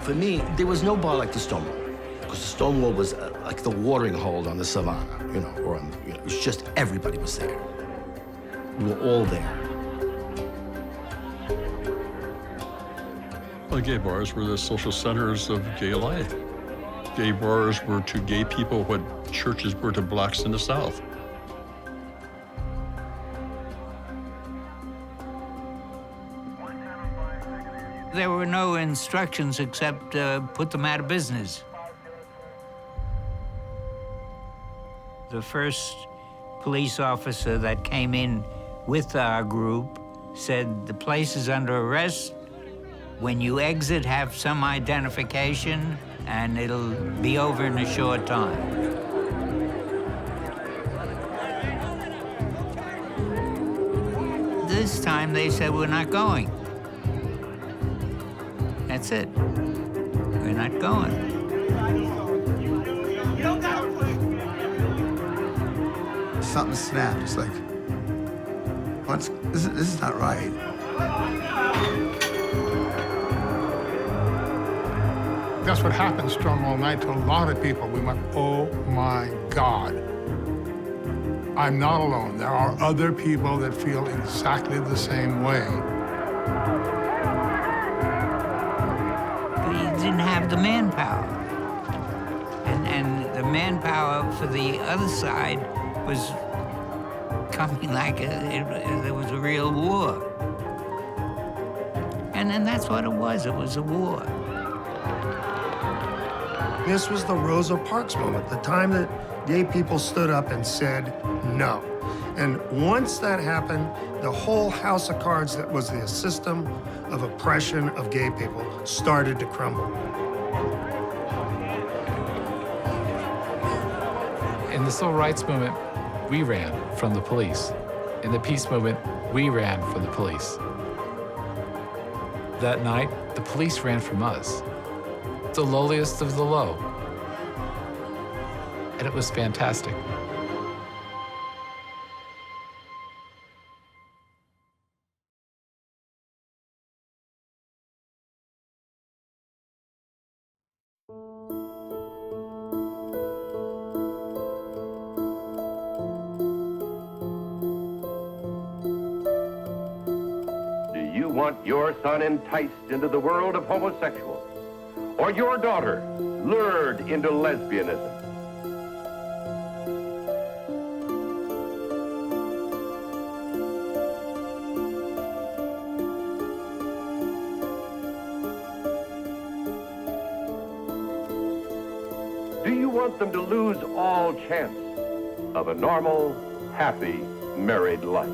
For me, there was no bar like the Stonewall, because the Stonewall was like the watering hole on the savannah, you know, or on, you know, it was just everybody was there. We were all there. Well, gay bars were the social centers of gay life. Gay bars were to gay people what churches were to blacks in the South. There were no instructions except put them out of business. The first police officer that came in with our group said, "The place is under arrest. When you exit, have some identification, and it'll be over in a short time." This time they said, "We're not going." That's it. We're not going. Something snapped. It's like, this is not right. That's what happened Stonewall night to a lot of people. We went, oh my God. I'm not alone. There are other people that feel exactly the same way. Didn't have the manpower. And the manpower for the other side was coming like there was a real war. And then that's what it was a war. This was the Rosa Parks moment, the time that gay people stood up and said no. And once that happened, the whole house of cards that was the system of oppression of gay people started to crumble. In the civil rights movement, we ran from the police. In the peace movement, we ran from the police. That night, the police ran from us, the lowliest of the low. And it was fantastic. Want your son enticed into the world of homosexuals, or your daughter lured into lesbianism? Do you want them to lose all chance of a normal, happy, married life?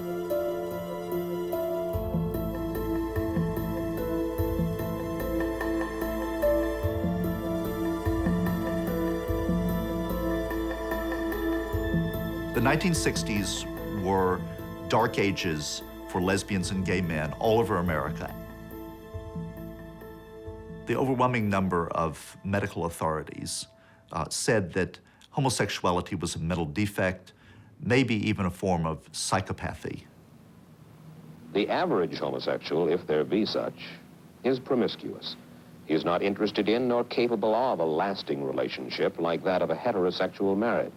The 1960s were dark ages for lesbians and gay men all over America. The overwhelming number of medical authorities said that homosexuality was a mental defect, maybe even a form of psychopathy. The average homosexual, if there be such, is promiscuous. He is not interested in nor capable of a lasting relationship like that of a heterosexual marriage.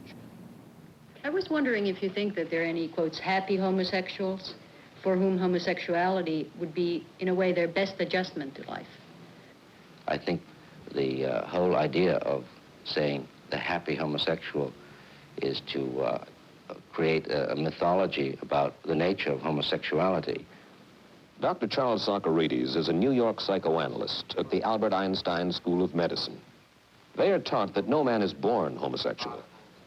I was wondering if you think that there are any, quotes, happy homosexuals for whom homosexuality would be, in a way, their best adjustment to life. I think the whole idea of saying the happy homosexual is to create a mythology about the nature of homosexuality. Dr. Charles Socarides is a New York psychoanalyst at the Albert Einstein School of Medicine. They are taught that no man is born homosexual.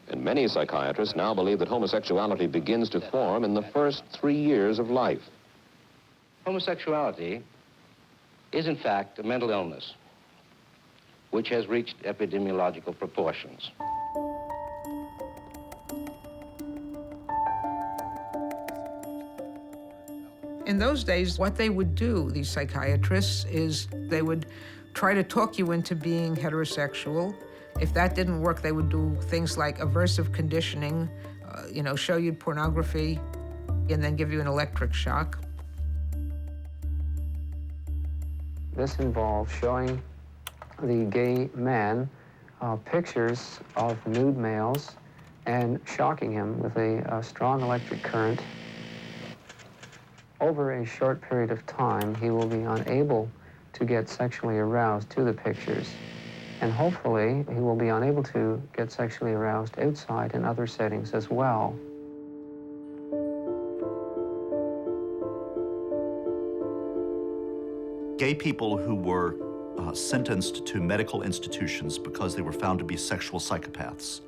And many psychiatrists now believe that homosexuality begins to form in the first 3 years of life. Homosexuality is, in fact, a mental illness. which has reached epidemiological proportions. In those days, what they would do, these psychiatrists, is they would try to talk you into being heterosexual. If that didn't work, they would do things like aversive conditioning, show you pornography, and then give you an electric shock. This involved showing the gay man pictures of nude males and shocking him with a strong electric current. Over a short period of time, he will be unable to get sexually aroused to the pictures. And hopefully, he will be unable to get sexually aroused outside in other settings as well. Gay people who were sentenced to medical institutions because they were found to be sexual psychopaths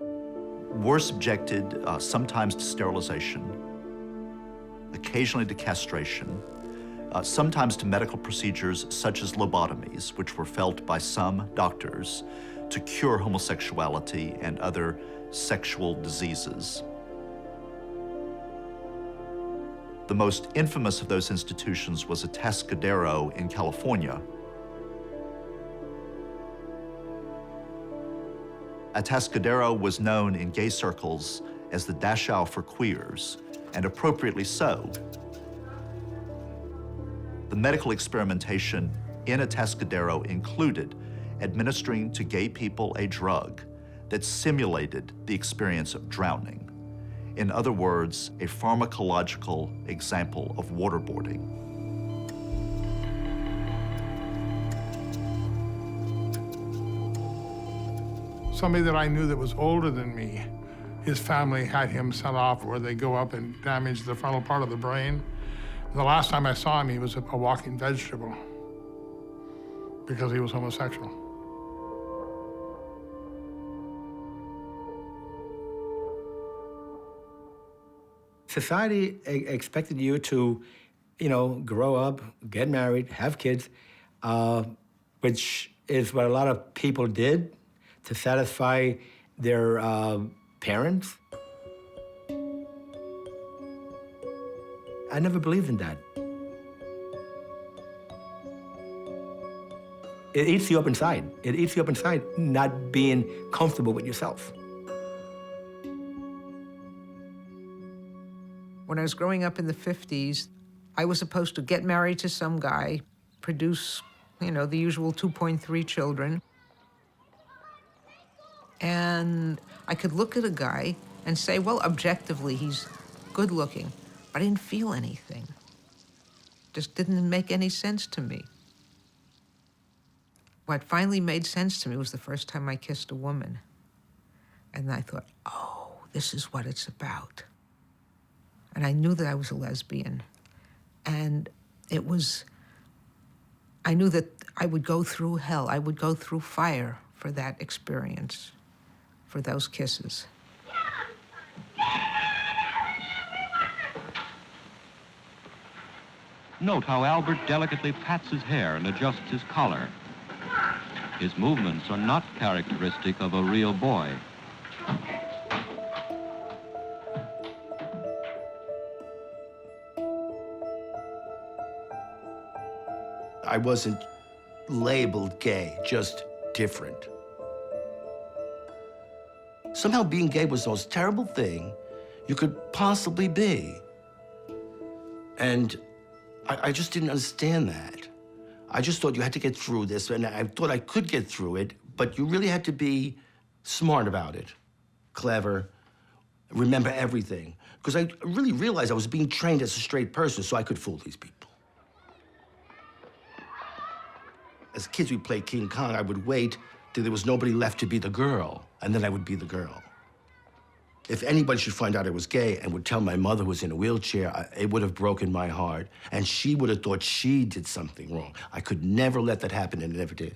were subjected sometimes to sterilization, occasionally to castration, sometimes to medical procedures such as lobotomies, which were felt by some doctors to cure homosexuality and other sexual diseases. The most infamous of those institutions was Atascadero in California. Atascadero was known in gay circles as the Dachau for queers, and appropriately so. The medical experimentation in Atascadero included administering to gay people a drug that simulated the experience of drowning. In other words, a pharmacological example of waterboarding. Somebody that I knew that was older than me, his family had him sent off where they go up and damage the frontal part of the brain. The last time I saw him, he was a walking vegetable because he was homosexual. Society expected you to, grow up, get married, have kids, which is what a lot of people did to satisfy their parents. I never believed in that. It eats you up inside. It eats you up inside not being comfortable with yourself. When I was growing up in the 50s, I was supposed to get married to some guy, produce, the usual 2.3 children. And I could look at a guy and say, well, objectively, he's good looking, but I didn't feel anything. Just didn't make any sense to me. What finally made sense to me was the first time I kissed a woman. And I thought, oh, this is what it's about. And I knew that I was a lesbian. And I knew that I would go through hell. I would go through fire for that experience, for those kisses. Note how Albert delicately pats his hair and adjusts his collar. His movements are not characteristic of a real boy. I wasn't labeled gay, just different. Somehow being gay was the most terrible thing you could possibly be. And I just didn't understand that. I just thought you had to get through this, and I thought I could get through it, but you really had to be smart about it, clever, remember everything. Because I really realized I was being trained as a straight person so I could fool these people. As kids, we'd play King Kong. I would wait till there was nobody left to be the girl, and then I would be the girl. If anybody should find out I was gay and would tell my mother who was in a wheelchair, it would have broken my heart, and she would have thought she did something wrong. I could never let that happen, and it never did.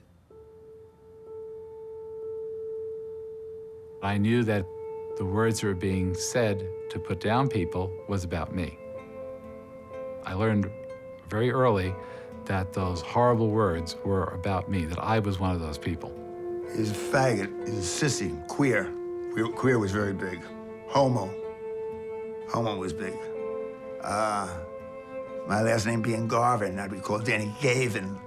I knew that the words that were being said to put down people was about me. I learned very early that those horrible words were about me, that I was one of those people. He's a faggot, he's a sissy, queer. Queer was very big. Homo was big. My last name being Garvin, I'd be called Danny Gavin.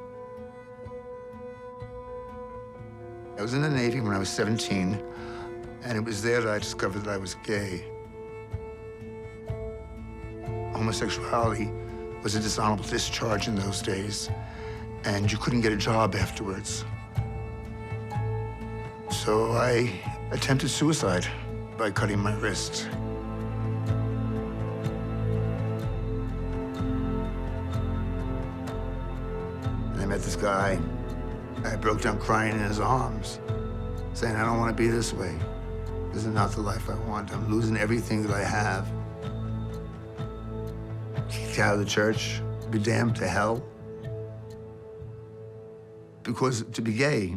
I was in the Navy when I was 17, and it was there that I discovered that I was gay. Homosexuality was a dishonorable discharge in those days, and you couldn't get a job afterwards. So I attempted suicide by cutting my wrist. And I met this guy. I broke down crying in his arms, saying, I don't want to be this way. This is not the life I want. I'm losing everything that I have. Kicked out of the church, be damned to hell. Because to be gay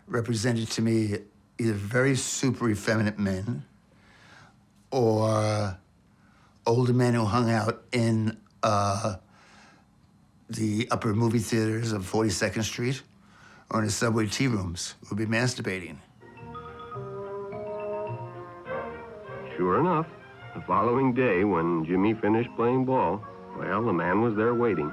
represented to me either very super effeminate men or older men who hung out in the upper movie theaters of 42nd Street or in the subway tea rooms who would be masturbating. Sure enough, the following day when Jimmy finished playing ball, well, the man was there waiting.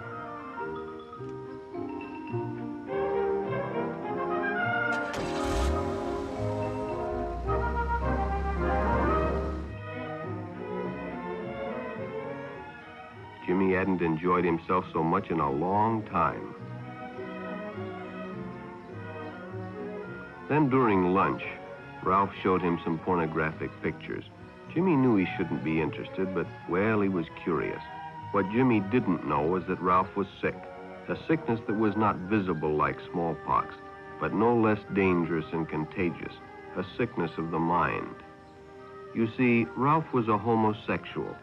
Jimmy hadn't enjoyed himself so much in a long time. Then during lunch, Ralph showed him some pornographic pictures. Jimmy knew he shouldn't be interested, but, well, he was curious. What Jimmy didn't know was that Ralph was sick, a sickness that was not visible like smallpox, but no less dangerous and contagious, a sickness of the mind. You see, Ralph was a homosexual.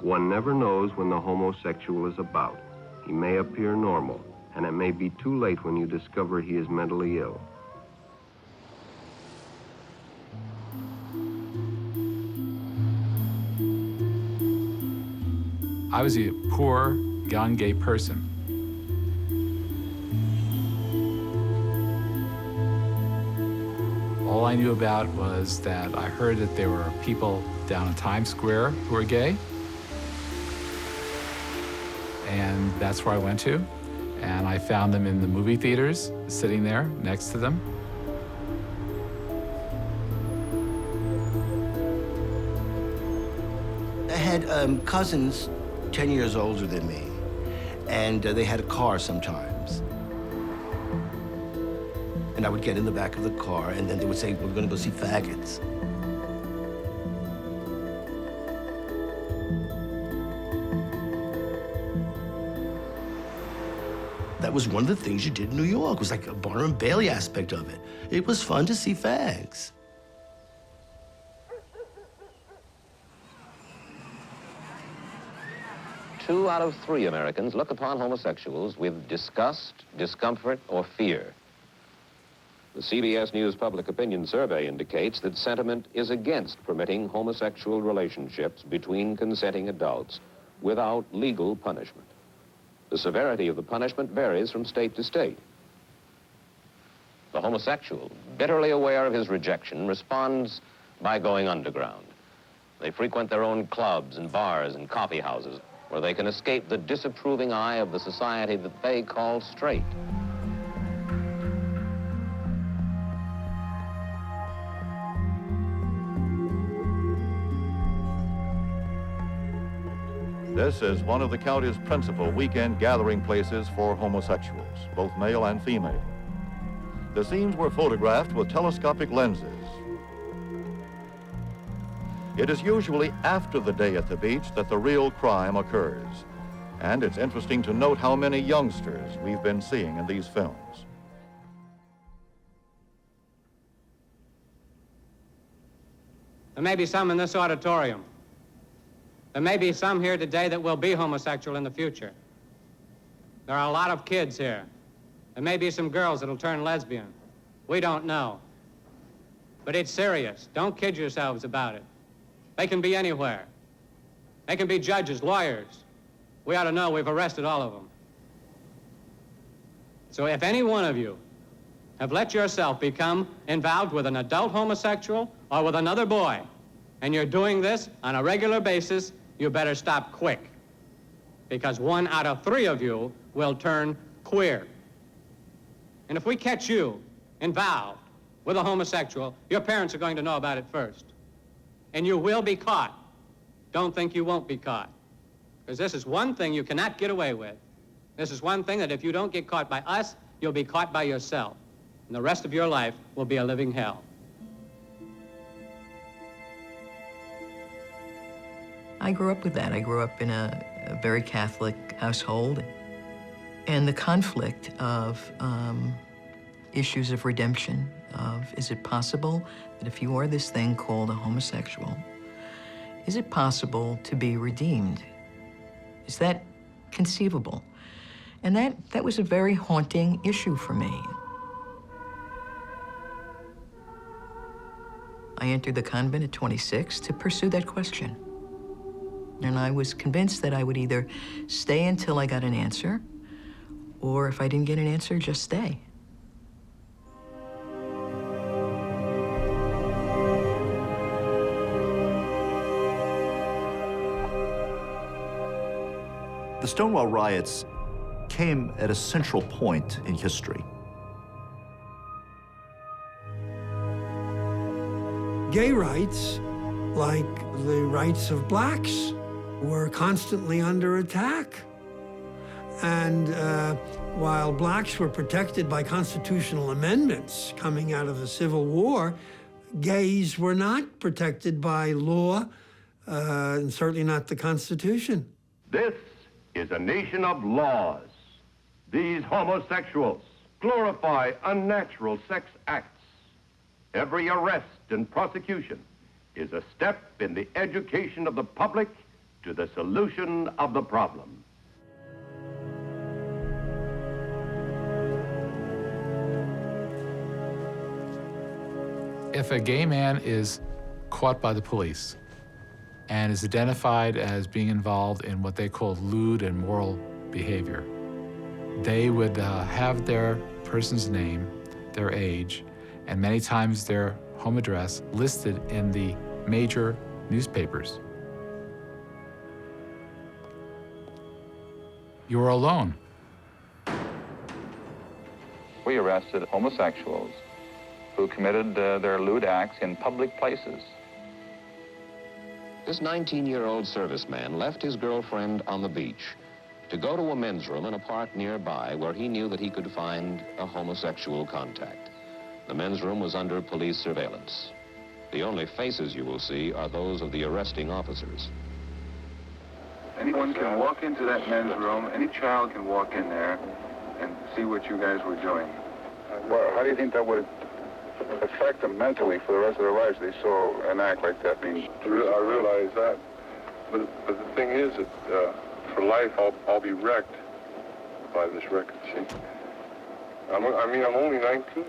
One never knows when the homosexual is about. He may appear normal, and it may be too late when you discover he is mentally ill. I was a poor, young gay person. All I knew about was that I heard that there were people down in Times Square who were gay. And that's where I went to. And I found them in the movie theaters, sitting there next to them. I had cousins 10 years older than me, and they had a car sometimes. And I would get in the back of the car, and then they would say, we're gonna go see faggots. That was one of the things you did in New York. It was like a Barnum and Bailey aspect of it. It was fun to see fags. Two out of 3 Americans look upon homosexuals with disgust, discomfort, or fear. The CBS News Public Opinion Survey indicates that sentiment is against permitting homosexual relationships between consenting adults without legal punishment. The severity of the punishment varies from state to state. The homosexual, bitterly aware of his rejection, responds by going underground. They frequent their own clubs and bars and coffee houses where they can escape the disapproving eye of the society that they call straight. This is one of the county's principal weekend gathering places for homosexuals, both male and female. The scenes were photographed with telescopic lenses. It is usually after the day at the beach that the real crime occurs. And it's interesting to note how many youngsters we've been seeing in these films. There may be some in this auditorium. There may be some here today that will be homosexual in the future. There are a lot of kids here. There may be some girls that'll turn lesbian. We don't know. But it's serious. Don't kid yourselves about it. They can be anywhere. They can be judges, lawyers. We ought to know we've arrested all of them. So if any one of you have let yourself become involved with an adult homosexual or with another boy, and you're doing this on a regular basis, you better stop quick. Because 1 out of 3 of you will turn queer. And if we catch you involved with a homosexual, your parents are going to know about it first. And you will be caught. Don't think you won't be caught. Because this is one thing you cannot get away with. This is one thing that if you don't get caught by us, you'll be caught by yourself. And the rest of your life will be a living hell. I grew up with that. I grew up in a very Catholic household. And the conflict of issues of redemption, of is it possible that if you are this thing called a homosexual, is it possible to be redeemed? Is that conceivable? And that was a very haunting issue for me. I entered the convent at 26 to pursue that question. And I was convinced that I would either stay until I got an answer, or if I didn't get an answer, just stay. The Stonewall riots came at a central point in history. Gay rights, like the rights of blacks, were constantly under attack. And while blacks were protected by constitutional amendments coming out of the Civil War, gays were not protected by law, and certainly not the Constitution. This is a nation of laws. These homosexuals glorify unnatural sex acts. Every arrest and prosecution is a step in the education of the public to the solution of the problem. If a gay man is caught by the police and is identified as being involved in what they call lewd and immoral behavior, they would have their person's name, their age, and many times their home address listed in the major newspapers. You are alone. We arrested homosexuals who committed their lewd acts in public places. This 19-year-old serviceman left his girlfriend on the beach to go to a men's room in a park nearby where he knew that he could find a homosexual contact. The men's room was under police surveillance. The only faces you will see are those of the arresting officers. Anyone can walk into that men's room, any child can walk in there and see what you guys were doing. Well, how do you think that would affect them mentally for the rest of their lives? They saw an act like that being... I realize that, but the thing is that for life I'll be wrecked by this record, see? I'm only 19,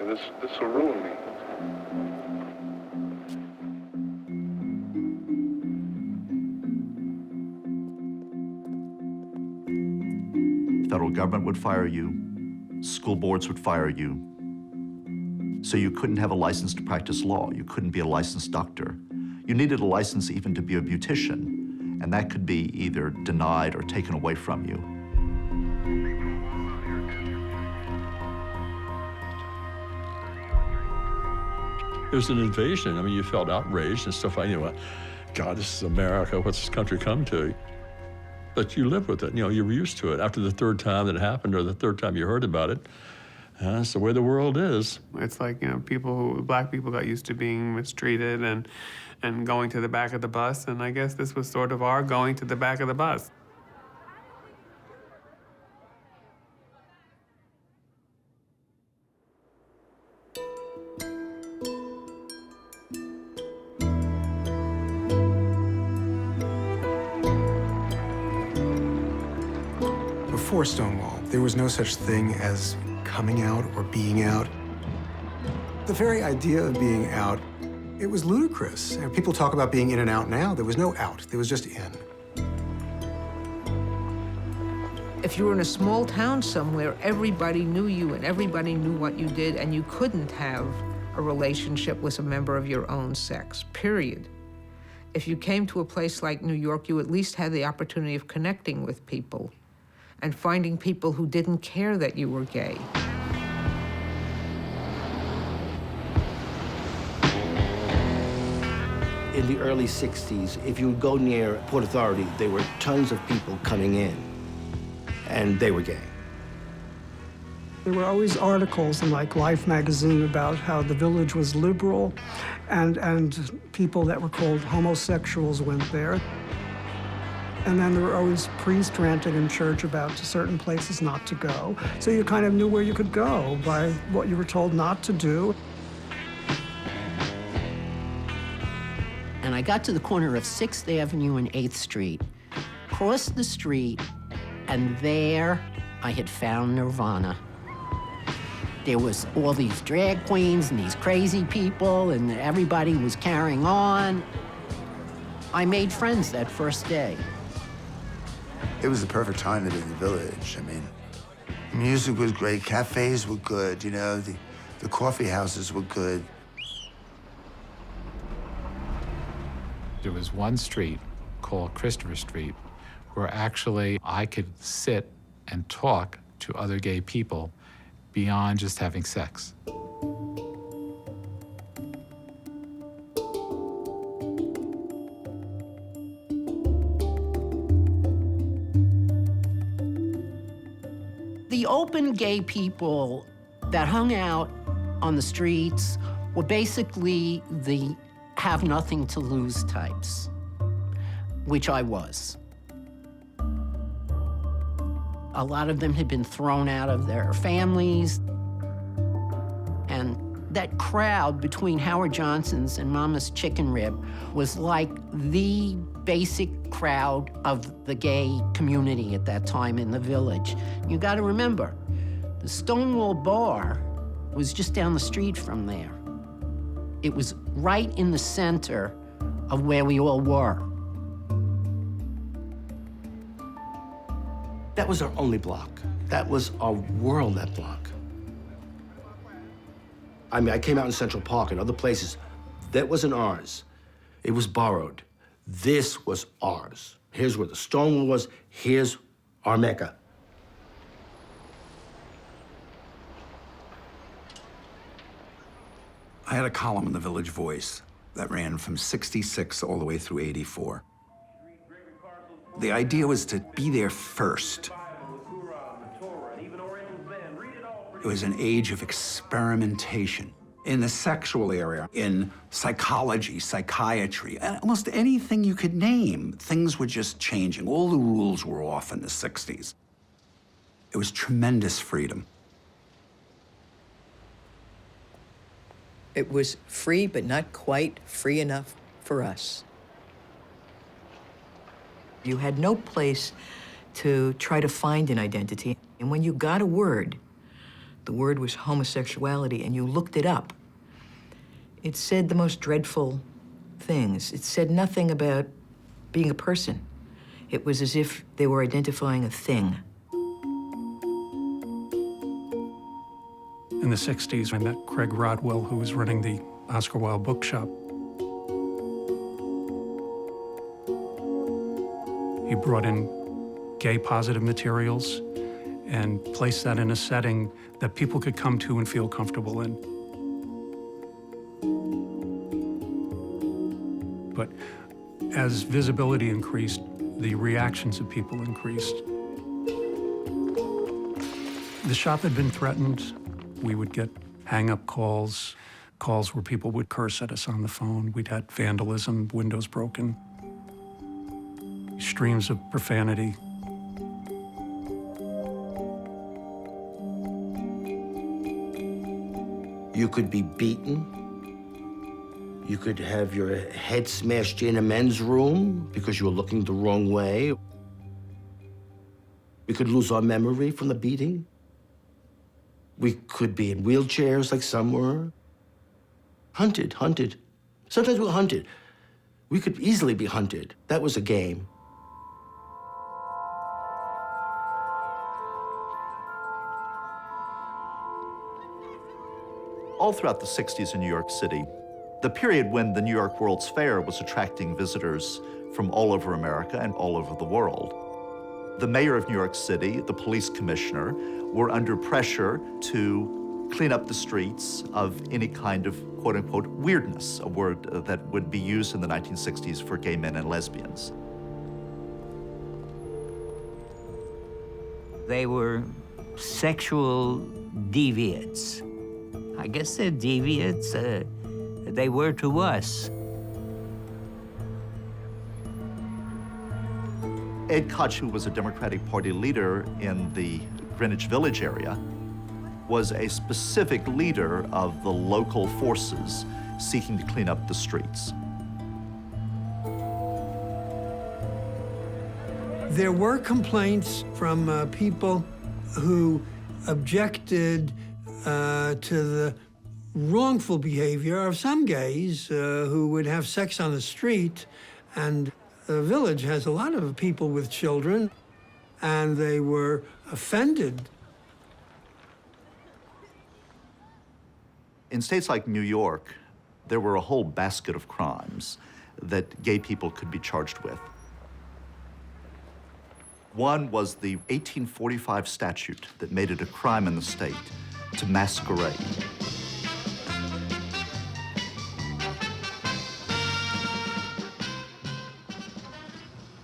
and this will ruin me. The federal government would fire you, school boards would fire you. So you couldn't have a license to practice law. You couldn't be a licensed doctor. You needed a license even to be a beautician, and that could be either denied or taken away from you. It was an invasion. I mean, you felt outraged and stuff like, God, this is America. What's this country come to? But you live with it. You were used to it. After the third time that it happened or the third time you heard about it, that's the way the world is. It's like, black people got used to being mistreated and going to the back of the bus, and I guess this was sort of our going to the back of the bus. Before Stonewall, there was no such thing as coming out or being out. The very idea of being out, it was ludicrous. And people talk about being in and out now. There was no out, there was just in. If you were in a small town somewhere, everybody knew you and everybody knew what you did, and you couldn't have a relationship with a member of your own sex, period. If you came to a place like New York, you at least had the opportunity of connecting with people and finding people who didn't care that you were gay. In the early 60s, if you would go near Port Authority, there were tons of people coming in, and they were gay. There were always articles in like Life magazine about how the village was liberal, and people that were called homosexuals went there. And then there were always priests ranting in church about certain places not to go. So you kind of knew where you could go by what you were told not to do. And I got to the corner of 6th Avenue and 8th Street, crossed the street, and there I had found Nirvana. There was all these drag queens and these crazy people, and everybody was carrying on. I made friends that first day. It was the perfect time to be in the village. I mean, music was great, cafes were good, you know, the coffee houses were good. There was one street called Christopher Street where actually I could sit and talk to other gay people beyond just having sex. The open gay people that hung out on the streets were basically the have nothing to lose types, which I was. A lot of them had been thrown out of their families. And that crowd between Howard Johnson's and Mama's Chicken Rib was like the basic crowd of the gay community at that time in the village. You gotta remember, the Stonewall Bar was just down the street from there. It was right in the center of where we all were. That was our only block. That was our world, that block. I mean, I came out in Central Park and other places. That wasn't ours. It was borrowed. This was ours. Here's where the Stonewall was. Here's our Mecca. I had a column in the Village Voice that ran from 66 all the way through 84. The idea was to be there first. It was an age of experimentation in the sexual area, in psychology, psychiatry, and almost anything you could name. Things were just changing. All the rules were off in the 60s. It was tremendous freedom. It was free, but not quite free enough for us. You had no place to try to find an identity. And when you got a word, the word was homosexuality, and you looked it up, it said the most dreadful things. It said nothing about being a person. It was as if they were identifying a thing. In the 60s, I met Craig Rodwell, who was running the Oscar Wilde bookshop. He brought in gay positive materials and placed that in a setting that people could come to and feel comfortable in. But as visibility increased, the reactions of people increased. The shop had been threatened. We would get hang-up calls, calls where people would curse at us on the phone. We'd had vandalism, windows broken, streams of profanity. You could be beaten. You could have your head smashed in a men's room because you were looking the wrong way. We could lose our memory from the beating. We could be in wheelchairs like some were. Hunted. Sometimes we were hunted. We could easily be hunted. That was a game. all throughout the 60s in New York City, the period when the New York World's Fair was attracting visitors from all over America and all over the world, the mayor of New York City, the police commissioner, were under pressure to clean up the streets of any kind of quote-unquote weirdness, a word that would be used in the 1960s for gay men and lesbians. They were sexual deviants. I guess they're deviants. They were to us. Ed Koch, who was a Democratic Party leader in the Greenwich Village area, was a specific leader of the local forces seeking to clean up the streets. There were complaints from people who objected to the wrongful behavior of some gays who would have sex on the street. And the village has a lot of people with children, and they were offended. In states like New York, there were a whole basket of crimes that gay people could be charged with. One was the 1845 statute that made it a crime in the state to masquerade.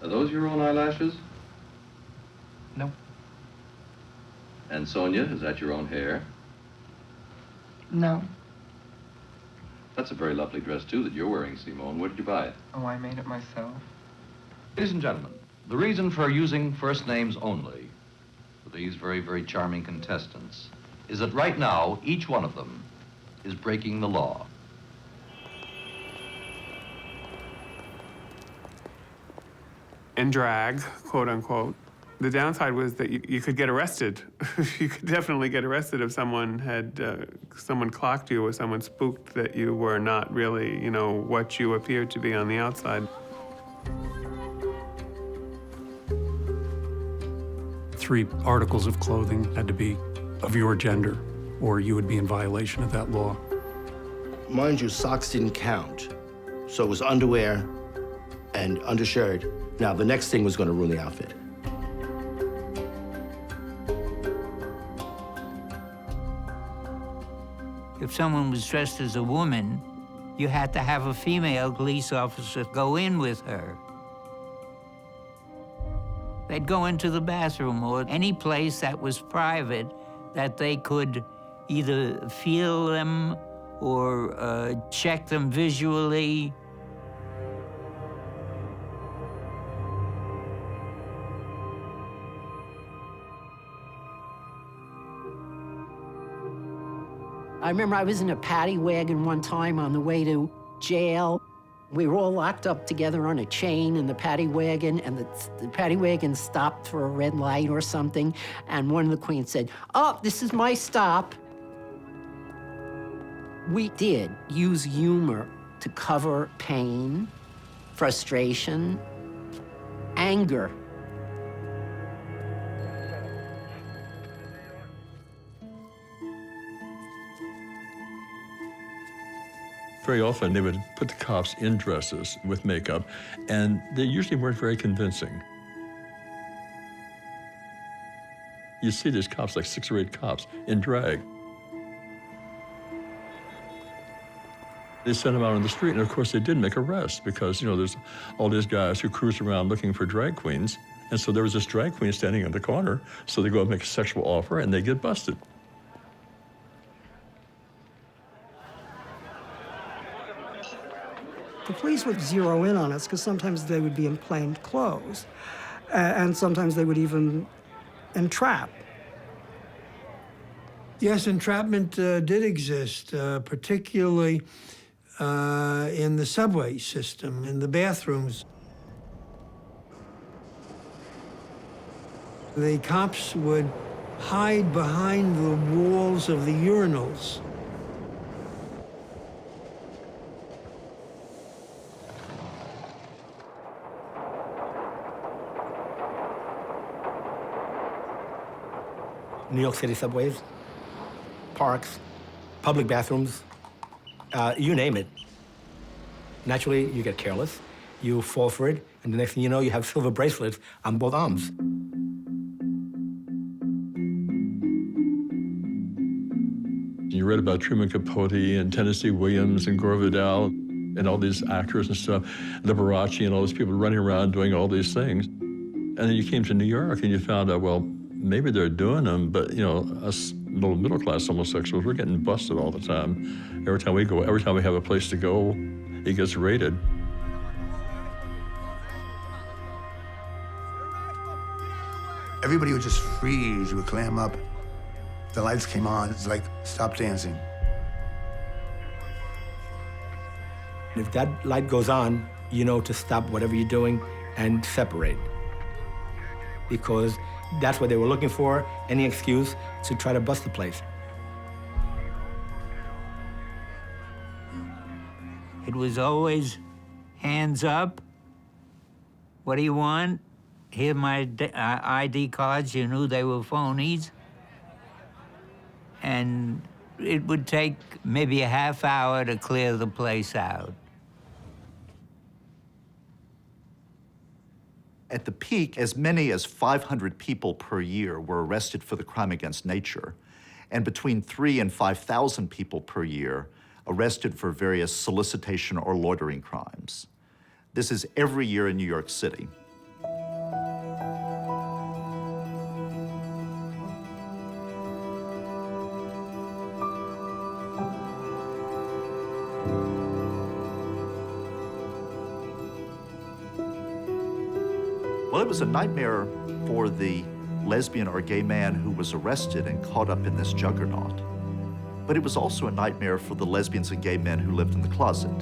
Are those your own eyelashes? No. And Sonia, is that your own hair? No. That's a very lovely dress, too, that you're wearing, Simone. Where did you buy it? Oh, I made it myself. Ladies and gentlemen, the reason for using first names only for these very, very charming contestants is that right now, each one of them is breaking the law. In drag, quote unquote. The downside was that you could get arrested. You could definitely get arrested if someone had, someone clocked you or someone spooked that you were not really, you know, what you appeared to be on the outside. 3 articles of clothing had to be of your gender, or you would be in violation of that law. Mind you, socks didn't count. So it was underwear and undershirt. Now, the next thing was going to ruin the outfit. If someone was dressed as a woman, you had to have a female police officer go in with her. They'd go into the bathroom or any place that was private that they could either feel them or check them visually. I remember I was in a paddy wagon one time on the way to jail. We were all locked up together on a chain in the paddy wagon, and the paddy wagon stopped for a red light or something, and one of the queens said, "Oh, this is my stop." We did use humor to cover pain, frustration, anger. Very often, they would put the cops in dresses with makeup, and they usually weren't very convincing. You see these cops, like 6 or 8 cops, in drag. They sent them out on the street, and of course, they did make arrests because, you know, there's all these guys who cruise around looking for drag queens, and so there was this drag queen standing in the corner, so they go and make a sexual offer, and they get busted. The police would zero in on us because sometimes they would be in plain clothes, and sometimes they would even entrap. Yes, entrapment did exist, particularly in the subway system, in the bathrooms. The cops would hide behind the walls of the urinals. New York City subways, parks, public bathrooms, you name it. Naturally, you get careless, you fall for it, and the next thing you know, you have silver bracelets on both arms. You read about Truman Capote and Tennessee Williams and Gore Vidal and all these actors and stuff, Liberace and all these people running around doing all these things. And then you came to New York and you found out, well, maybe they're doing them, but you know, us little middle-class homosexuals, we're getting busted all the time. Every time we go, every time we have a place to go, it gets raided. Everybody would just freeze, would clam up. The lights came on, it's like, stop dancing. If that light goes on, you know to stop whatever you're doing and separate. Because that's what they were looking for, any excuse to try to bust the place. It was always hands up. What do you want? Here are my ID cards. You knew they were phonies. And it would take maybe a half hour to clear the place out. At the peak, as many as 500 people per year were arrested for the crime against nature, and between 3,000 and 5,000 people per year arrested for various solicitation or loitering crimes. This is every year in New York City. Well, it was a nightmare for the lesbian or gay man who was arrested and caught up in this juggernaut. But it was also a nightmare for the lesbians and gay men who lived in the closet.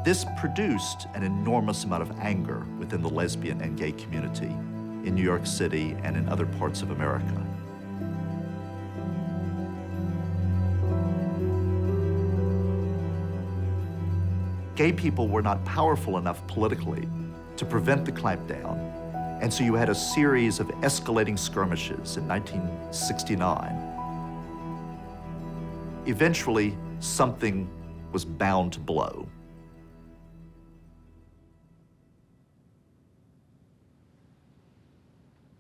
This produced an enormous amount of anger within the lesbian and gay community in New York City and in other parts of America. Gay people were not powerful enough politically to prevent the clampdown, and so you had a series of escalating skirmishes in 1969. Eventually, something was bound to blow.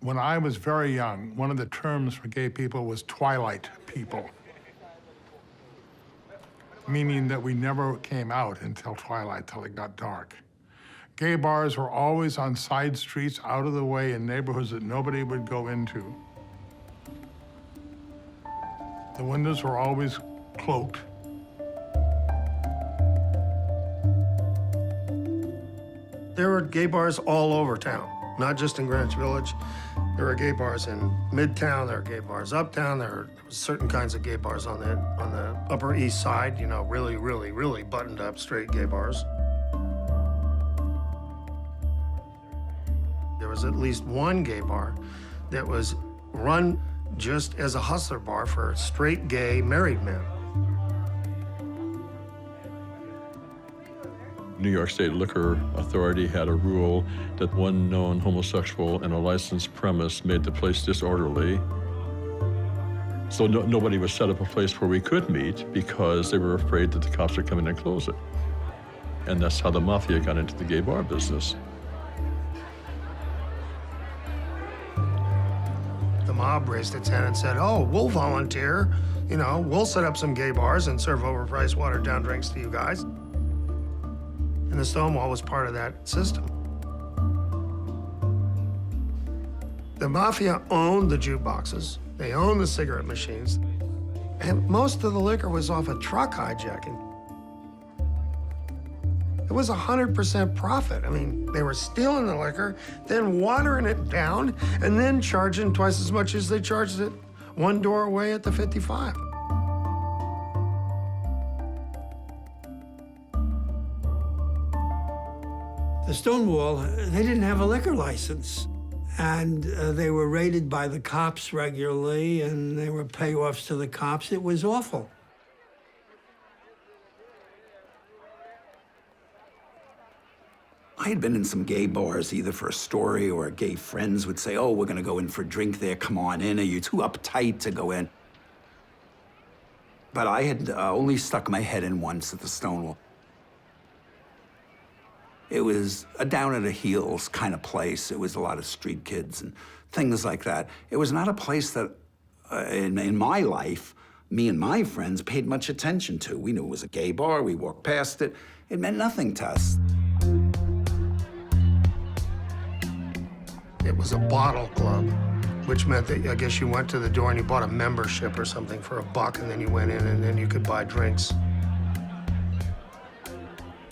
When I was very young, one of the terms for gay people was twilight people, meaning that we never came out until twilight, till it got dark. Gay bars were always on side streets, out of the way, in neighborhoods that nobody would go into. The windows were always cloaked. There were gay bars all over town, not just in Greenwich Village. There were gay bars in Midtown, there were gay bars uptown, there were certain kinds of gay bars on the Upper East Side, you know, really, really, really buttoned up, straight gay bars. There was at least one gay bar that was run just as a hustler bar for straight gay married men. New York State Liquor Authority had a rule that one known homosexual in a licensed premise made the place disorderly. So nobody would set up a place where we could meet because they were afraid that the cops would come in and close it. And that's how the mafia got into the gay bar business. The mob raised its hand and said, oh, we'll volunteer. You know, we'll set up some gay bars and serve overpriced watered-down drinks to you guys. And the Stonewall was part of that system. The mafia owned the jukeboxes. They owned the cigarette machines. And most of the liquor was off a truck hijacking. It was 100% profit. I mean, they were stealing the liquor, then watering it down, and then charging twice as much as they charged it one door away at the 55. The Stonewall, they didn't have a liquor license. And they were raided by the cops regularly, and there were payoffs to the cops. It was awful. I had been in some gay bars, either for a story or gay friends would say, oh, we're gonna go in for a drink there, come on in, are you too uptight to go in? But I had only stuck my head in once at the Stonewall. It was a down at the heels kind of place. It was a lot of street kids and things like that. It was not a place that, in my life, me and my friends paid much attention to. We knew it was a gay bar, we walked past it. It meant nothing to us. It was a bottle club, which meant that I guess you went to the door and you bought a membership or something for $1, and then you went in and then you could buy drinks.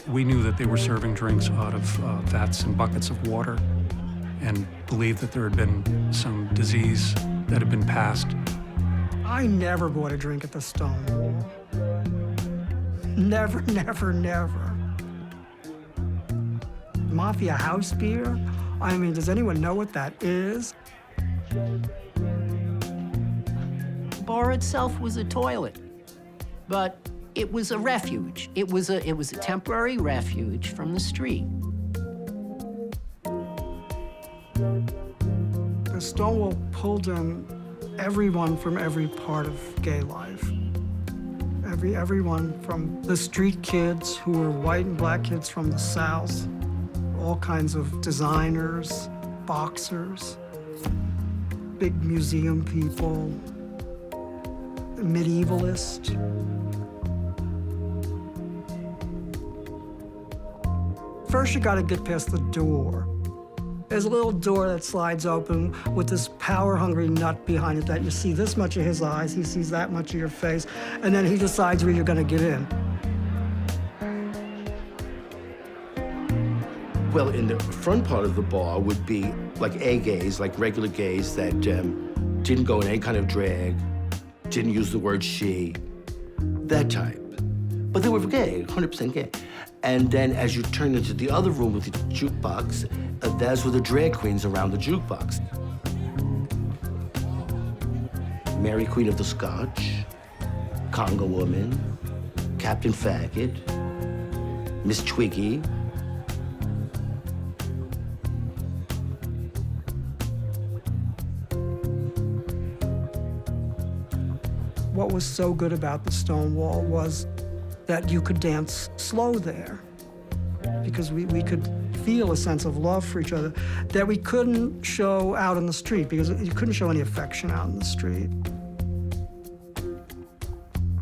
We knew that they were serving drinks out of vats and buckets of water, and believed that there had been some disease that had been passed. I never bought a drink at the Stonewall. Never, never, never. Mafia house beer? I mean, does anyone know what that is? The bar itself was a toilet, but it was a refuge. It was a temporary refuge from the street. The Stonewall pulled in everyone from every part of gay life. Everyone from the street kids who were white and black kids from the South, all kinds of designers, boxers, big museum people, medievalists. First, you gotta get past the door. There's a little door that slides open with this power-hungry nut behind it that you see this much of his eyes, he sees that much of your face, and then he decides where you're gonna get in. Well, in the front part of the bar would be like A-gays, like regular gays that didn't go in any kind of drag, didn't use the word she, that type. But they were gay, 100% gay. And then as you turn into the other room with the jukebox, those were the drag queens around the jukebox. Mary Queen of the Scotch, Congo Woman, Captain Faggot, Miss Twiggy. What was so good about the Stonewall was that you could dance slow there, because we could feel a sense of love for each other that we couldn't show out on the street, because you couldn't show any affection out in the street.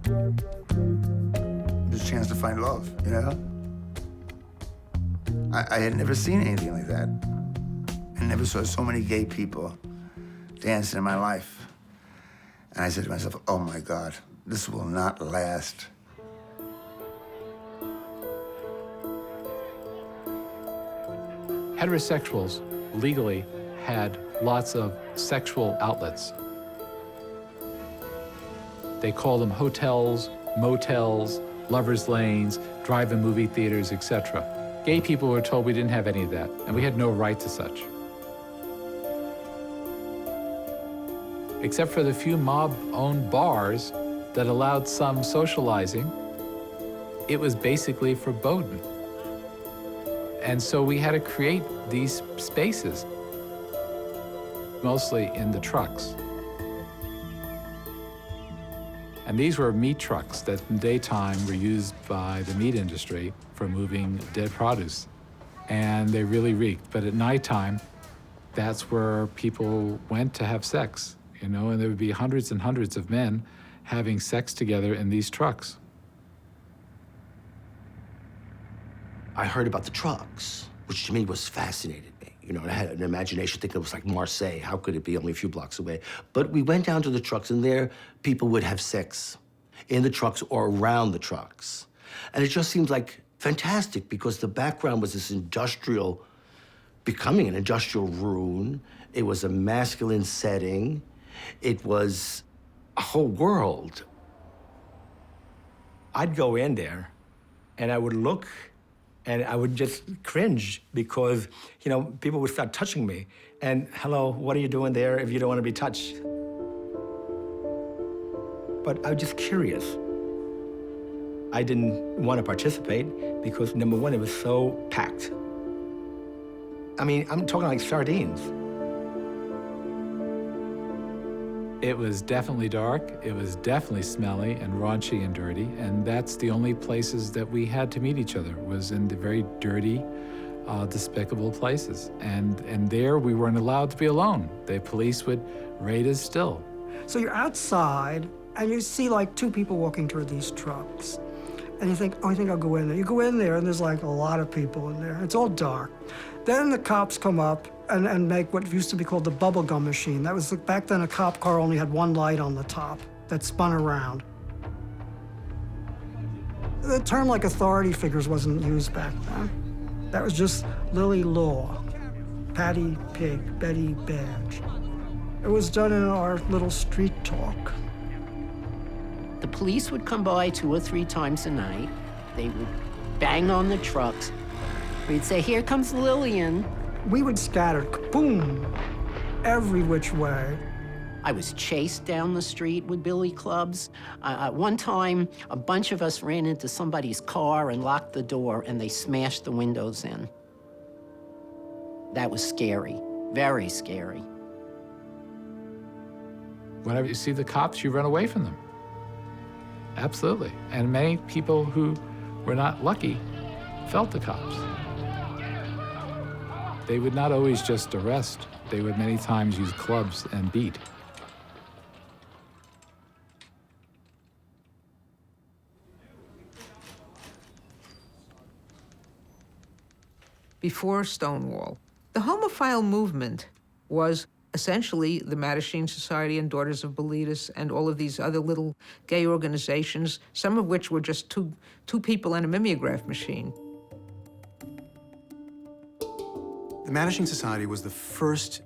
It was a chance to find love, you know? I had never seen anything like that. I never saw so many gay people dancing in my life. And I said to myself, oh my God, this will not last. Heterosexuals legally had lots of sexual outlets. They called them hotels, motels, lovers' lanes, drive-in movie theaters, etc. Gay people were told we didn't have any of that, and we had no right to such. Except for the few mob-owned bars that allowed some socializing, it was basically verboten. And so we had to create these spaces, mostly in the trucks. And these were meat trucks that in daytime were used by the meat industry for moving dead produce. And they really reeked. But at nighttime, that's where people went to have sex, you know, and there would be hundreds and hundreds of men having sex together in these trucks. I heard about the trucks, which to me was fascinating. You know, and I had an imagination thinking it was like Marseille. How could it be only a few blocks away? But we went down to the trucks, and there people would have sex in the trucks or around the trucks. And it just seemed like fantastic, because the background was this industrial, becoming an industrial ruin. It was a masculine setting. It was a whole world. I'd go in there, and I would look, and I would just cringe because, you know, people would start touching me. And hello, what are you doing there if you don't want to be touched? But I was just curious. I didn't want to participate because, number one, it was so packed. I mean, I'm talking like sardines. It was definitely dark, it was definitely smelly and raunchy and dirty, and that's the only places that we had to meet each other, was in the very dirty, despicable places. And there we weren't allowed to be alone. The police would raid us still. So you're outside, and you see like two people walking toward these trucks. And you think, oh, I think I'll go in there. You go in there, and there's like a lot of people in there. It's all dark. Then the cops come up and make what used to be called the bubblegum machine. That was, back then, a cop car only had one light on the top that spun around. The term like authority figures wasn't used back then. That was just Lily Law, Patty Pig, Betty Badge. It was done in our little street talk. The police would come by 2 or 3 times a night. They would bang on the trucks. We'd say, "Here comes Lillian." We would scatter, boom, every which way. I was chased down the street with billy clubs. One time, a bunch of us ran into somebody's car and locked the door, and they smashed the windows in. That was scary, very scary. Whenever you see the cops, you run away from them. Absolutely. And many people who were not lucky felt the cops. They would not always just arrest. They would many times use clubs and beat. Before Stonewall, the homophile movement was essentially the Mattachine Society and Daughters of Bilitis and all of these other little gay organizations, some of which were just two people and a mimeograph machine. The Mattachine Society was the first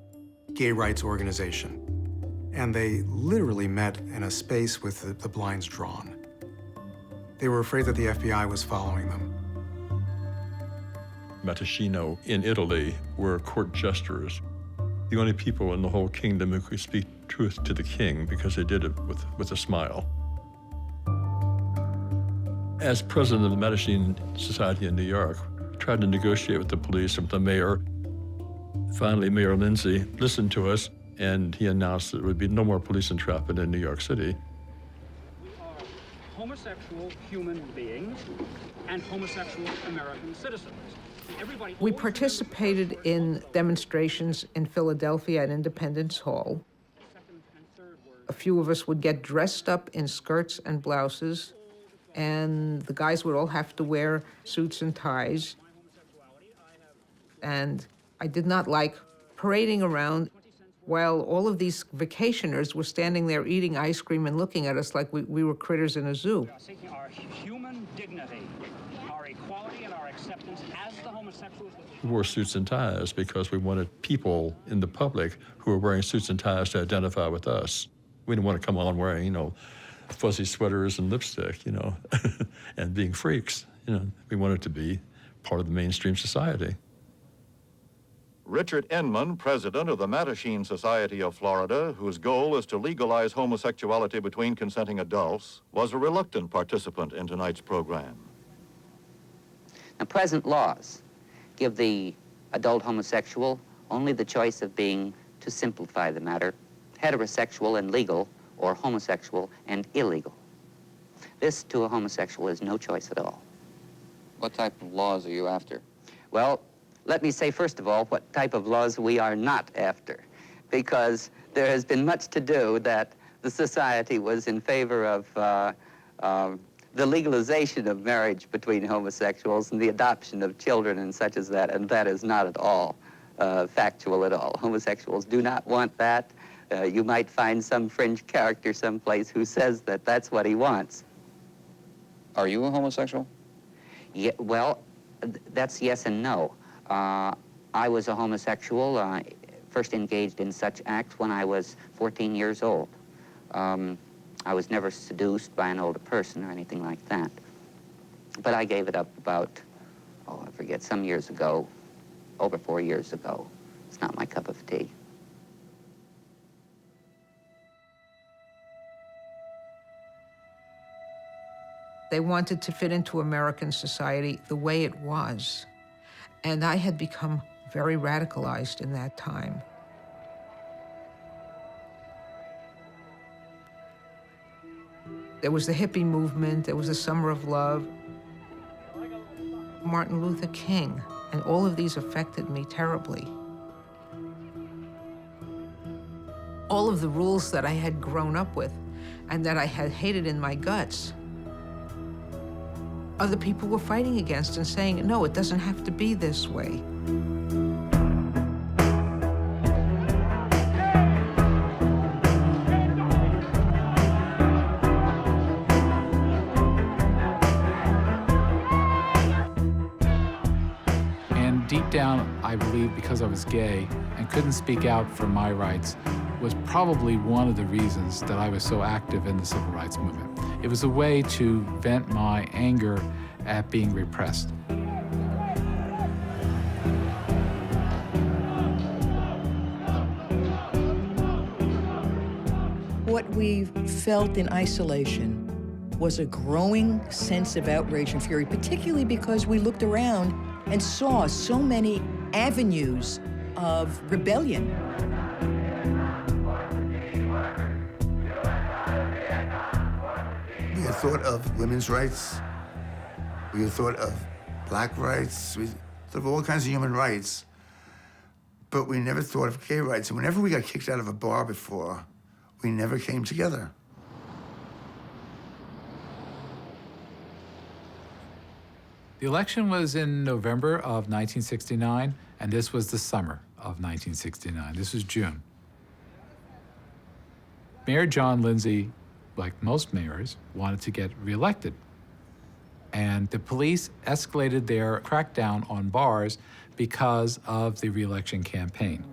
gay rights organization, and they literally met in a space with the blinds drawn. They were afraid that the FBI was following them. Mattachino in Italy were court jesters, the only people in the whole kingdom who could speak truth to the king because they did it with a smile. As president of the Mattachine Society in New York, I tried to negotiate with the police and with the mayor. Finally, Mayor Lindsay listened to us, and he announced that there would be no more police entrapment in New York City. We are homosexual human beings and homosexual American citizens. We participated in demonstrations in Philadelphia at Independence Hall. A few of us would get dressed up in skirts and blouses, and the guys would all have to wear suits and ties. And I did not like parading around while all of these vacationers were standing there eating ice cream and looking at us like we were critters in a zoo. We are seeking our human dignity, our equality, and our acceptance as the homosexuals. We wore suits and ties because we wanted people in the public who were wearing suits and ties to identify with us. We didn't want to come on wearing, fuzzy sweaters and lipstick, and being freaks. We wanted to be part of the mainstream society. Richard Inman, president of the Mattachine Society of Florida, whose goal is to legalize homosexuality between consenting adults, was a reluctant participant in tonight's program. Now, present laws give the adult homosexual only the choice of being, to simplify the matter, heterosexual and legal, or homosexual and illegal. This, to a homosexual, is no choice at all. What type of laws are you after? Well, let me say, first of all, what type of laws we are not after, because there has been much to do that the society was in favor of the legalization of marriage between homosexuals and the adoption of children and such as that, and that is not at all factual at all. Homosexuals do not want that. You might find some fringe character someplace who says that that's what he wants. Are you a homosexual? Yeah, well, that's yes and no. I was a homosexual, first engaged in such acts when I was 14 years old. I was never seduced by an older person or anything like that. But I gave it up about, I forget, some years ago, over 4 years ago. It's not my cup of tea. They wanted to fit into American society the way it was. And I had become very radicalized in that time. There was the hippie movement, there was the Summer of Love, Martin Luther King, and all of these affected me terribly. All of the rules that I had grown up with and that I had hated in my guts, other people were fighting against and saying, no, it doesn't have to be this way. And deep down, I believe because I was gay and couldn't speak out for my rights was probably one of the reasons that I was so active in the civil rights movement. It was a way to vent my anger at being repressed. What we felt in isolation was a growing sense of outrage and fury, particularly because we looked around and saw so many avenues of rebellion. We had thought of women's rights. We had thought of black rights. We thought of all kinds of human rights. But we never thought of gay rights. And whenever we got kicked out of a bar before, we never came together. The election was in November of 1969, and this was the summer of 1969. This was June. Mayor John Lindsay, like most mayors, wanted to get reelected. And the police escalated their crackdown on bars because of the reelection campaign.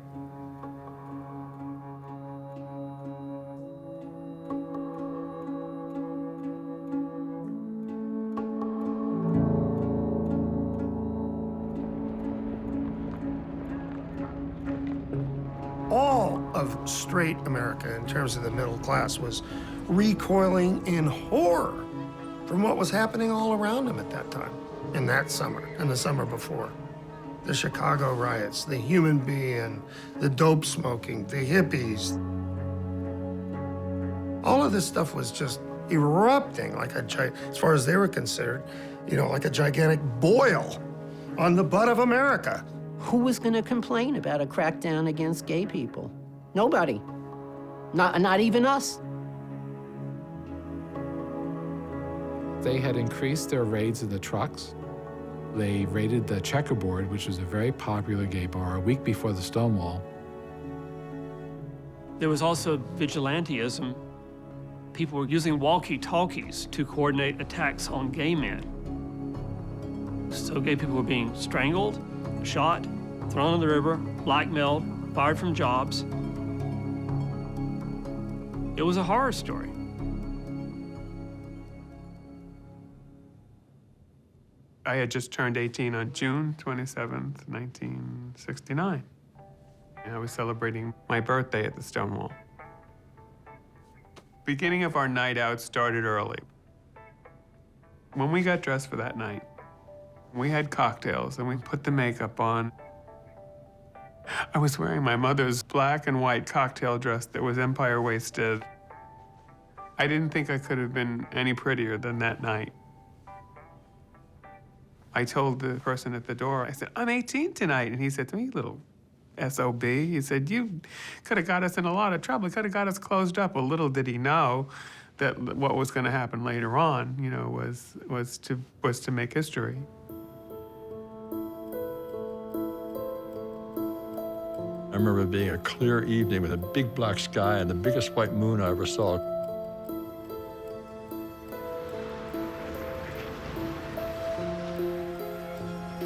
All of straight America, in terms of the middle class, was recoiling in horror from what was happening all around them at that time, in that summer and the summer before. The Chicago riots, the human being, the dope smoking, the hippies. All of this stuff was just erupting like as far as they were concerned, you know, like a gigantic boil on the butt of America. Who was going to complain about a crackdown against gay people? Nobody. Not even us. They had increased their raids in the trucks. They raided the Checkerboard, which was a very popular gay bar, a week before the Stonewall. There was also vigilantism. People were using walkie-talkies to coordinate attacks on gay men. So gay people were being strangled, shot, thrown in the river, blackmailed, fired from jobs. It was a horror story. I had just turned 18 on June 27th, 1969. I was celebrating my birthday at the Stonewall. Beginning of our night out started early. When we got dressed for that night, we had cocktails and we put the makeup on. I was wearing my mother's black and white cocktail dress that was empire waisted. I didn't think I could have been any prettier than that night. I told the person at the door, I said, I'm 18 tonight. And he said to me, little SOB, he said, you could have got us in a lot of trouble. Could have got us closed up. Well, little did he know that what was going to happen later on, you know, was to make history. I remember it being a clear evening with a big black sky and the biggest white moon I ever saw.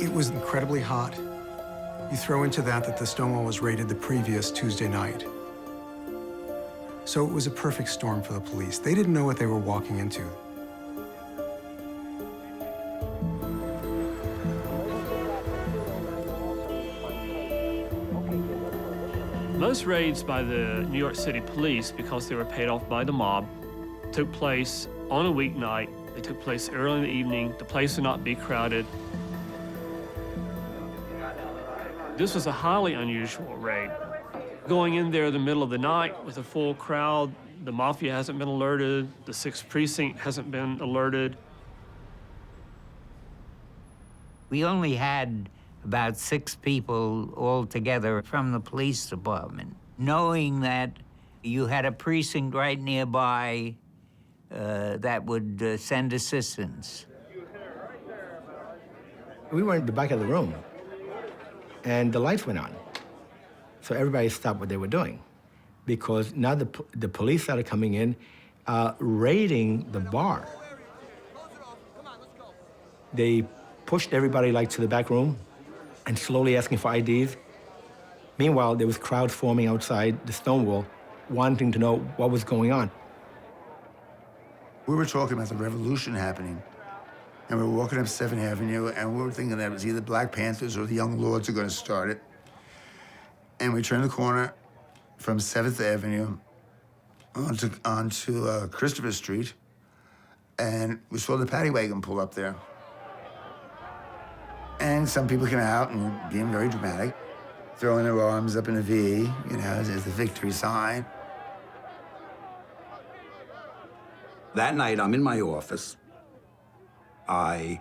It was incredibly hot. You throw into that the Stonewall was raided the previous Tuesday night. So it was a perfect storm for the police. They didn't know what they were walking into. Most raids by the New York City police, because they were paid off by the mob, took place on a weeknight. They took place early in the evening. The place would not be crowded. This was a highly unusual raid. Going in there in the middle of the night with a full crowd, the mafia hasn't been alerted, the 6th precinct hasn't been alerted. We only had about 6 people altogether from the police department. Knowing that you had a precinct right nearby that would send assistance. We were in the back of the room, and the lights went on. So everybody stopped what they were doing, because now the police started coming in, raiding the bar. They pushed everybody like to the back room and slowly asking for IDs. Meanwhile, there was crowds forming outside the Stonewall, wanting to know what was going on. We were talking about the revolution happening, and we were walking up 7th Avenue, and we were thinking that it was either Black Panthers or the Young Lords are going to start it. And we turned the corner from 7th Avenue onto Christopher Street, and we saw the paddy wagon pull up there. And some people came out and were being very dramatic, throwing their arms up in a V, you know, as the victory sign. That night, I'm in my office. I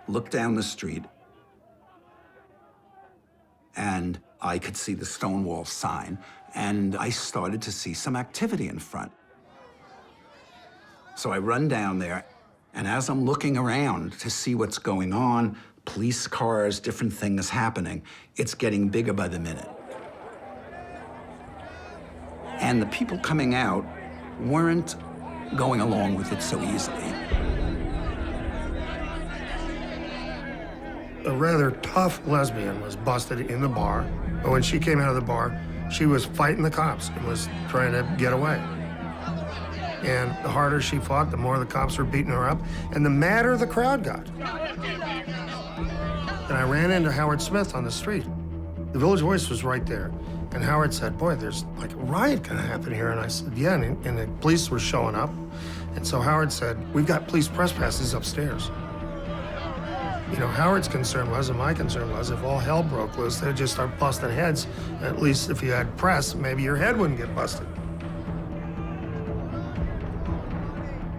look down the street, and I could see the Stonewall sign, and I started to see some activity in front. So I run down there, and as I'm looking around to see what's going on, police cars, different things happening, it's getting bigger by the minute. And the people coming out weren't going along with it so easily. A rather tough lesbian was busted in the bar, but when she came out of the bar, she was fighting the cops and was trying to get away. And the harder she fought, the more the cops were beating her up, and the madder the crowd got. And I ran into Howard Smith on the street. The Village Voice was right there. And Howard said, boy, there's like a riot gonna happen here. And I said, yeah, and the police were showing up. And so Howard said, we've got police press passes upstairs. You know, Howard's concern was, and my concern was, if all hell broke loose, they'd just start busting heads. At least if you had press, maybe your head wouldn't get busted.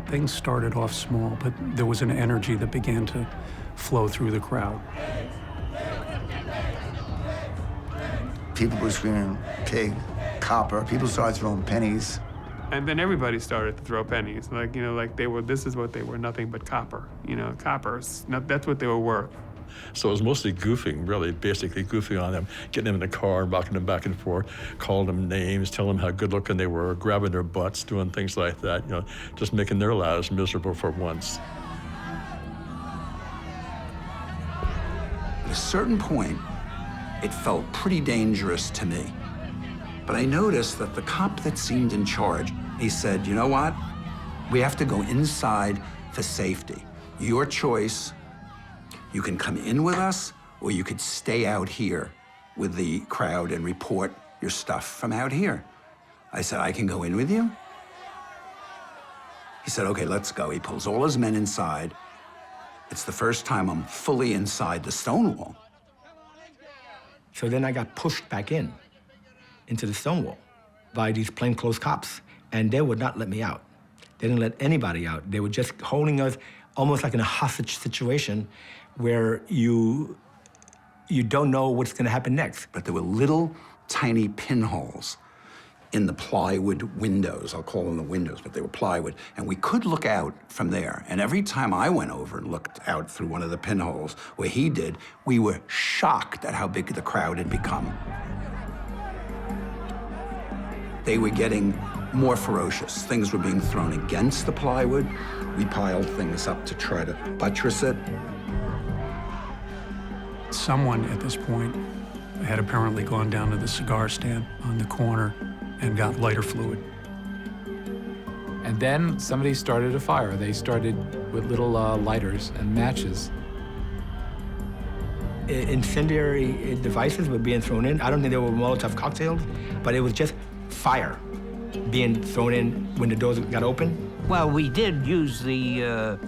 Things started off small, but there was an energy that began to flow through the crowd. People were screaming, pig, copper. People started throwing pennies. And then everybody started to throw pennies. Like, you know, like they were, this is what they were, nothing but copper. You know, coppers, that's what they were worth. So it was mostly goofing, really, basically goofing on them, getting them in the car and rocking them back and forth, calling them names, telling them how good looking they were, grabbing their butts, doing things like that, you know, just making their lives miserable for once. At a certain point, it felt pretty dangerous to me. But I noticed that the cop that seemed in charge, he said, you know what? We have to go inside for safety. Your choice. You can come in with us, or you could stay out here with the crowd and report your stuff from out here. I said, I can go in with you? He said, okay, let's go. He pulls all his men inside. It's the first time I'm fully inside the Stonewall. So then I got pushed back into the Stonewall by these plainclothes cops, and they would not let me out. They didn't let anybody out. They were just holding us almost like in a hostage situation where you don't know what's gonna happen next. But there were little tiny pinholes in the plywood windows. I'll call them the windows, but they were plywood. And we could look out from there. And every time I went over and looked out through one of the pinholes where he did, we were shocked at how big the crowd had become. They were getting more ferocious. Things were being thrown against the plywood. We piled things up to try to buttress it. Someone at this point had apparently gone down to the cigar stand on the corner and got lighter fluid. And then somebody started a fire. They started with little lighters and matches. Incendiary devices were being thrown in. I don't think they were Molotov cocktails, but it was just fire being thrown in when the doors got open. Well, we did use the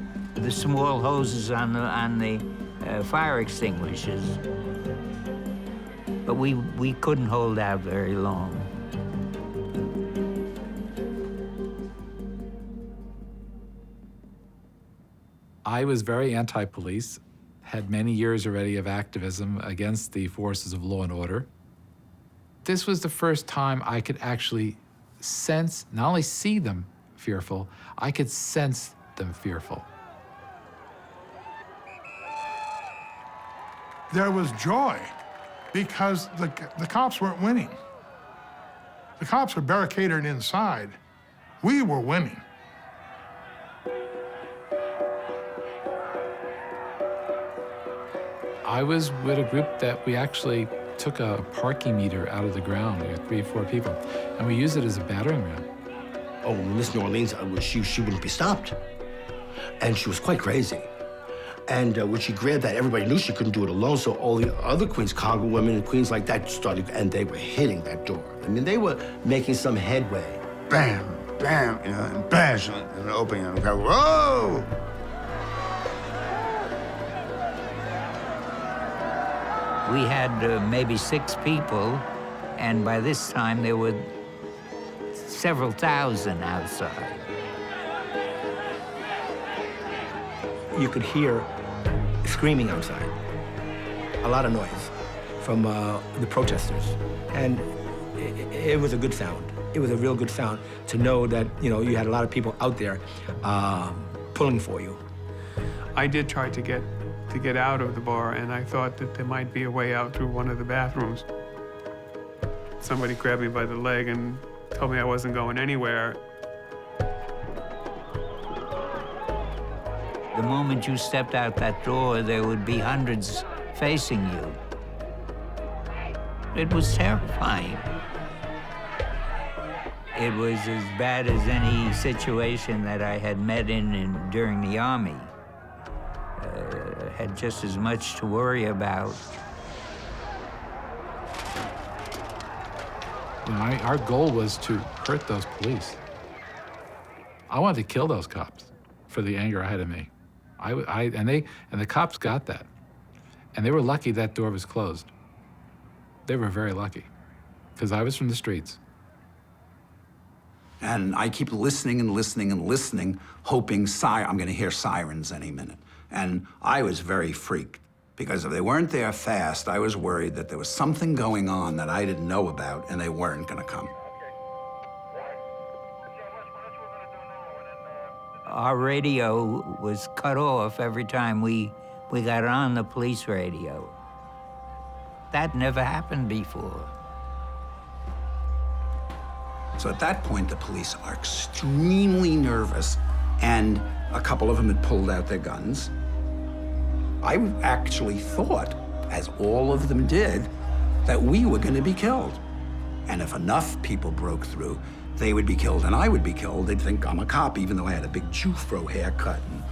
small hoses on the fire extinguishers. But we couldn't hold out very long. I was very anti-police, had many years already of activism against the forces of law and order. This was the first time I could actually sense, not only see them fearful, I could sense them fearful. There was joy because the cops weren't winning. The cops were barricaded inside. We were winning. I was with a group that we actually took a parking meter out of the ground. We had 3 or 4 people, and we used it as a battering ram. Oh, Miss New Orleans, she wouldn't be stopped. And she was quite crazy. And when she grabbed that, everybody knew she couldn't do it alone, so all the other queens, Congo women and queens like that started, and they were hitting that door. I mean, they were making some headway. Bam, bam, you know, and bash, and opening, and go, whoa! We had maybe 6 people, and by this time there were several thousand outside. You could hear screaming outside, a lot of noise from the protesters. And it was a good sound. It was a real good sound to know that, you know, you had a lot of people out there pulling for you. I did try to get out of the bar, and I thought that there might be a way out through one of the bathrooms. Somebody grabbed me by the leg and told me I wasn't going anywhere. The moment you stepped out that door, there would be hundreds facing you. It was terrifying. It was as bad as any situation that I had met in during the Army. Had just as much to worry about. You know, our goal was to hurt those police. I wanted to kill those cops for the anger I had in me. And the cops got that. And they were lucky that door was closed. They were very lucky, because I was from the streets. And I keep listening and listening and listening, hoping I'm gonna hear sirens any minute. And I was very freaked, because if they weren't there fast, I was worried that there was something going on that I didn't know about, and they weren't gonna come. Our radio was cut off every time we got on the police radio. That never happened before. So at that point, the police are extremely nervous, and a couple of them had pulled out their guns. I actually thought, as all of them did, that we were going to be killed. And if enough people broke through, they would be killed and I would be killed. They'd think I'm a cop, even though I had a big Jufro haircut and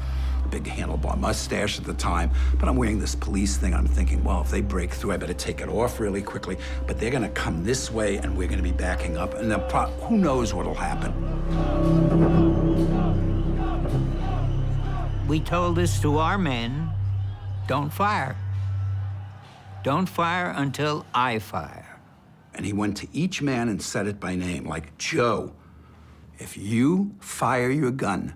a big handlebar mustache at the time. But I'm wearing this police thing. I'm thinking, well, if they break through, I better take it off really quickly. But they're going to come this way, and we're going to be backing up. And who knows what'll happen. We told this to our men, don't fire. Don't fire until I fire. And he went to each man and said it by name, like, Joe, if you fire your gun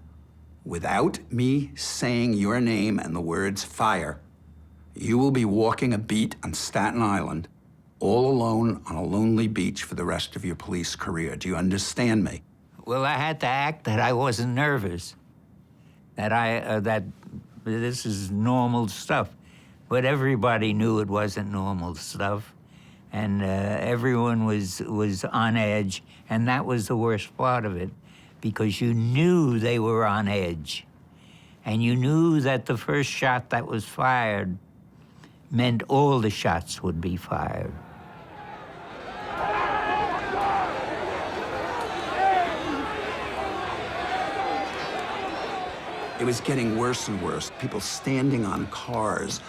without me saying your name and the words fire, you will be walking a beat on Staten Island all alone on a lonely beach for the rest of your police career. Do you understand me? Well, I had to act that I wasn't nervous, that this is normal stuff. But everybody knew it wasn't normal stuff. And everyone was on edge, and that was the worst part of it, because you knew they were on edge. And you knew that the first shot that was fired meant all the shots would be fired. It was getting worse and worse. People standing on cars,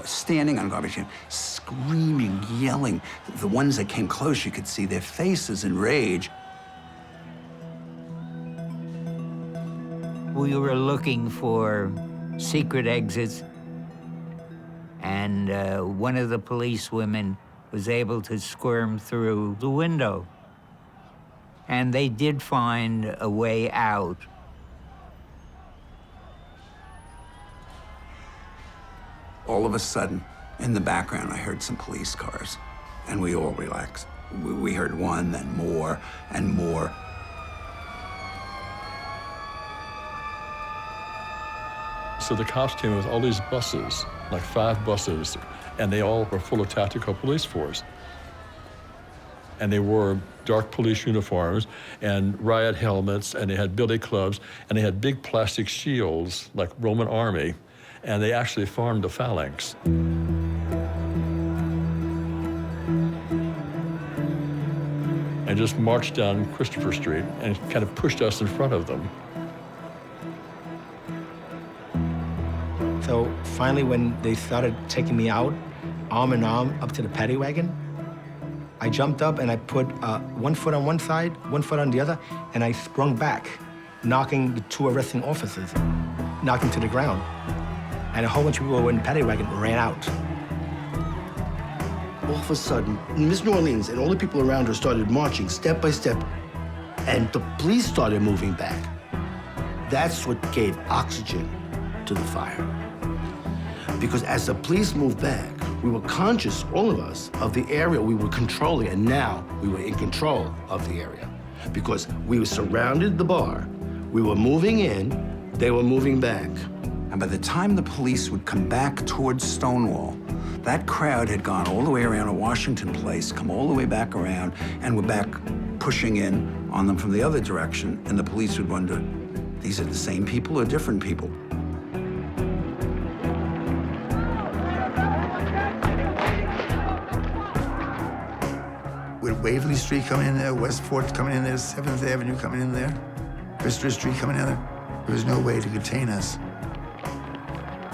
standing on garbage cans, screaming, yelling. The ones that came close, you could see their faces in rage. We were looking for secret exits, and one of the police women was able to squirm through the window. And they did find a way out. All of a sudden, in the background, I heard some police cars, and we all relaxed. We heard one, then more and more. So the cops came with all these buses, like 5 buses, and they all were full of tactical police force. And they wore dark police uniforms and riot helmets, and they had billy clubs, and they had big plastic shields like Roman army, and they actually formed a phalanx. And just marched down Christopher Street and kind of pushed us in front of them. So finally, when they started taking me out, arm in arm, up to the paddy wagon, I jumped up and I put 1 foot on one side, 1 foot on the other, and I sprung back, knocking the 2 arresting officers, knocking to the ground. And a whole bunch of people who were in the paddy wagon ran out. All of a sudden, Miss New Orleans and all the people around her started marching step by step, and the police started moving back. That's what gave oxygen to the fire. Because as the police moved back, we were conscious, all of us, of the area we were controlling, and now we were in control of the area. Because we were surrounded the bar, we were moving in, they were moving back. And by the time the police would come back towards Stonewall, that crowd had gone all the way around to Washington Place, come all the way back around, and were back pushing in on them from the other direction. And the police would wonder, these are the same people or different people? With Waverly Street coming in there, West 4th coming in there, 7th Avenue coming in there, Bristol Street coming in there, there was no way to contain us.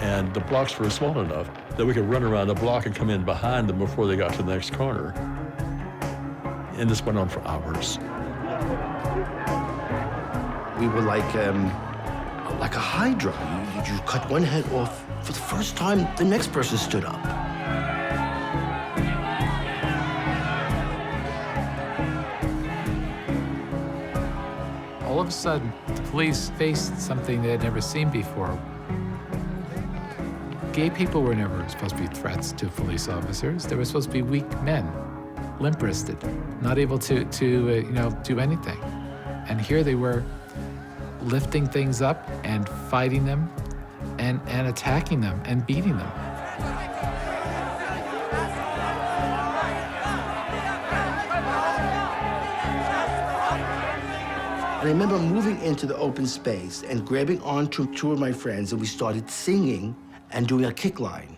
And the blocks were small enough that we could run around the block and come in behind them before they got to the next corner. And this went on for hours. We were like a hydra. You cut one head off, for the first time, the next person stood up. All of a sudden, the police faced something they had never seen before. Gay people were never supposed to be threats to police officers. They were supposed to be weak men, limp-wristed, not able to do anything. And here they were lifting things up and fighting them and attacking them and beating them. I remember moving into the open space and grabbing onto 2 of my friends, and we started singing and doing a kick line.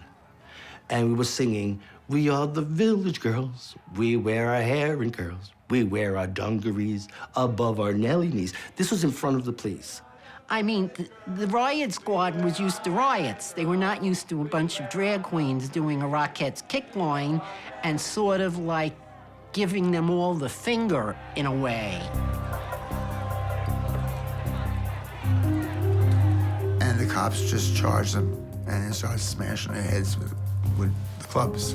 And we were singing, "We are the village girls. We wear our hair in curls. We wear our dungarees above our Nelly knees." This was in front of the police. I mean, the riot squad was used to riots. They were not used to a bunch of drag queens doing a Rockettes kick line and sort of like giving them all the finger in a way. And the cops just charged them and then started smashing their heads with the clubs.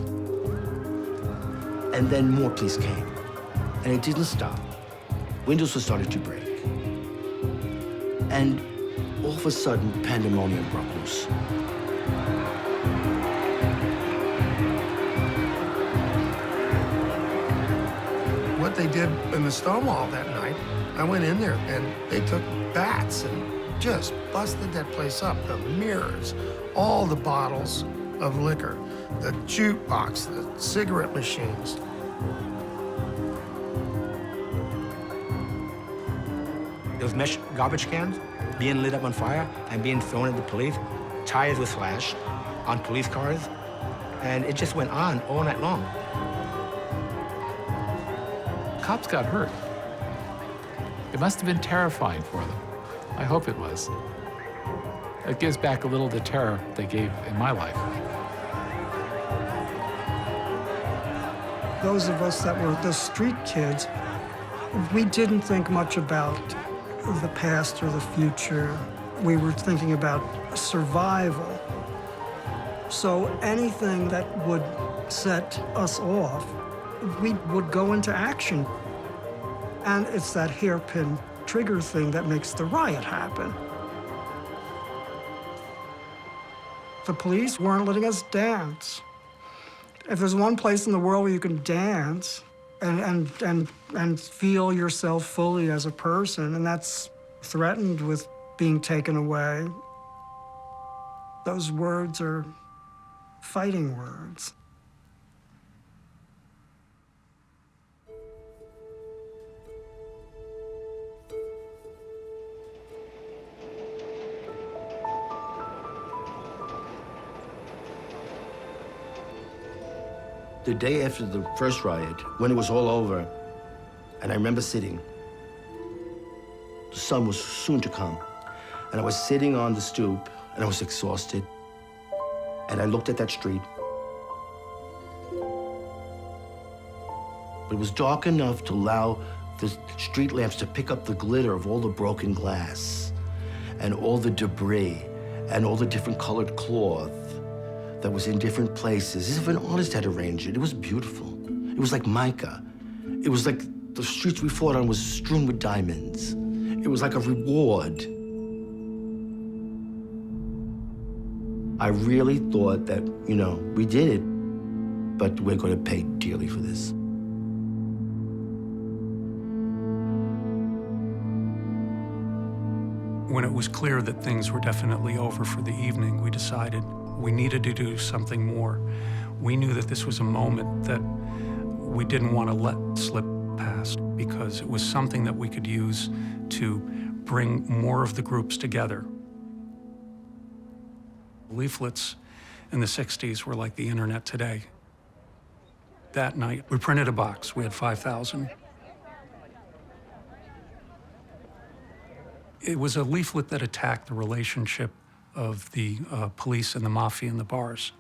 And then more police came, and it didn't stop. Windows were starting to break. And all of a sudden, pandemonium broke loose. What they did in the Stonewall that night, I went in there and they took bats and just busted that place up. The mirrors, all the bottles of liquor, the jukebox, the cigarette machines. There was mesh garbage cans being lit up on fire and being thrown at the police. Tires were slashed on police cars, and it just went on all night long. Cops got hurt. It must have been terrifying for them. I hope it was. It gives back a little of the terror they gave in my life. Those of us that were the street kids, we didn't think much about the past or the future. We were thinking about survival. So anything that would set us off, we would go into action. And it's that hairpin trigger thing that makes the riot happen. The police weren't letting us dance. If there's one place in the world where you can dance and feel yourself fully as a person, and that's threatened with being taken away, those words are fighting words. The day after the first riot, when it was all over, and I remember sitting, the sun was soon to come, and I was sitting on the stoop, and I was exhausted, and I looked at that street. It was dark enough to allow the street lamps to pick up the glitter of all the broken glass, and all the debris, and all the different colored cloth that was in different places, as if an artist had arranged it. It was beautiful. It was like mica. It was like the streets we fought on was strewn with diamonds. It was like a reward. I really thought that, you know, we did it, but we're going to pay dearly for this. When it was clear that things were definitely over for the evening, we decided we needed to do something more. We knew that this was a moment that we didn't want to let slip past because it was something that we could use to bring more of the groups together. Leaflets in the 60s were like the internet today. That night, we printed a box. We had 5,000. It was a leaflet that attacked the relationship of the police and the mafia and the bars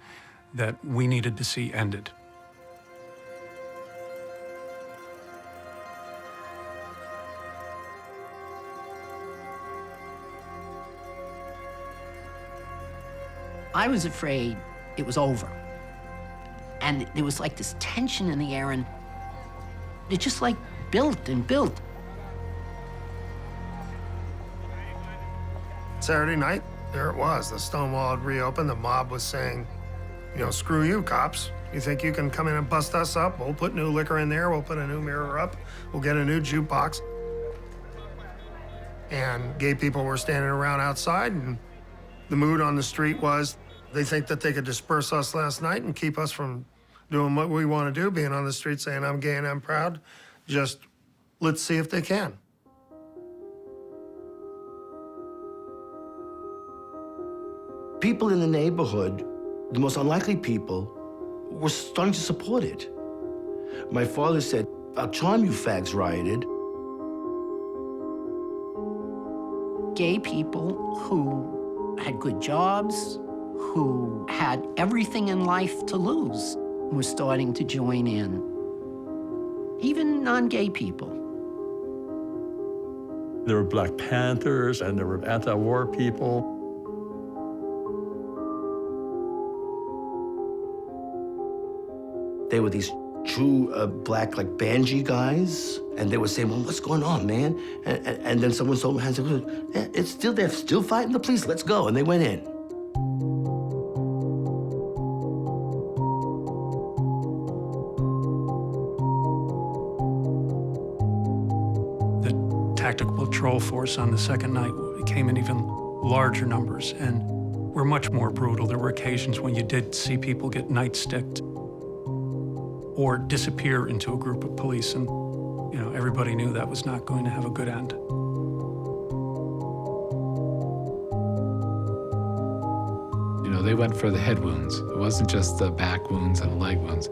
that we needed to see ended. I was afraid it was over. And there was like this tension in the air, and it just like built and built. Saturday night, there it was. The Stonewall had reopened. The mob was saying, you know, screw you, cops. You think you can come in and bust us up? We'll put new liquor in there. We'll put a new mirror up. We'll get a new jukebox. And gay people were standing around outside, and the mood on the street was they think that they could disperse us last night and keep us from doing what we want to do, being on the street saying, I'm gay and I'm proud. Just let's see if they can. People in the neighborhood, the most unlikely people, were starting to support it. My father said, "About time you fags rioted." Gay people who had good jobs, who had everything in life to lose, were starting to join in. Even non-gay people. There were Black Panthers and there were anti-war people. They were these true black, like, banshee guys, and they were saying, well, what's going on, man? And then someone told me, yeah, it's still, they're still fighting the police, let's go. And they went in. The tactical patrol force on the second night came in even larger numbers and were much more brutal. There were occasions when you did see people get nightsticked or disappear into a group of police, and you know, everybody knew that was not going to have a good end. You know, they went for the head wounds. It wasn't just the back wounds and the leg wounds.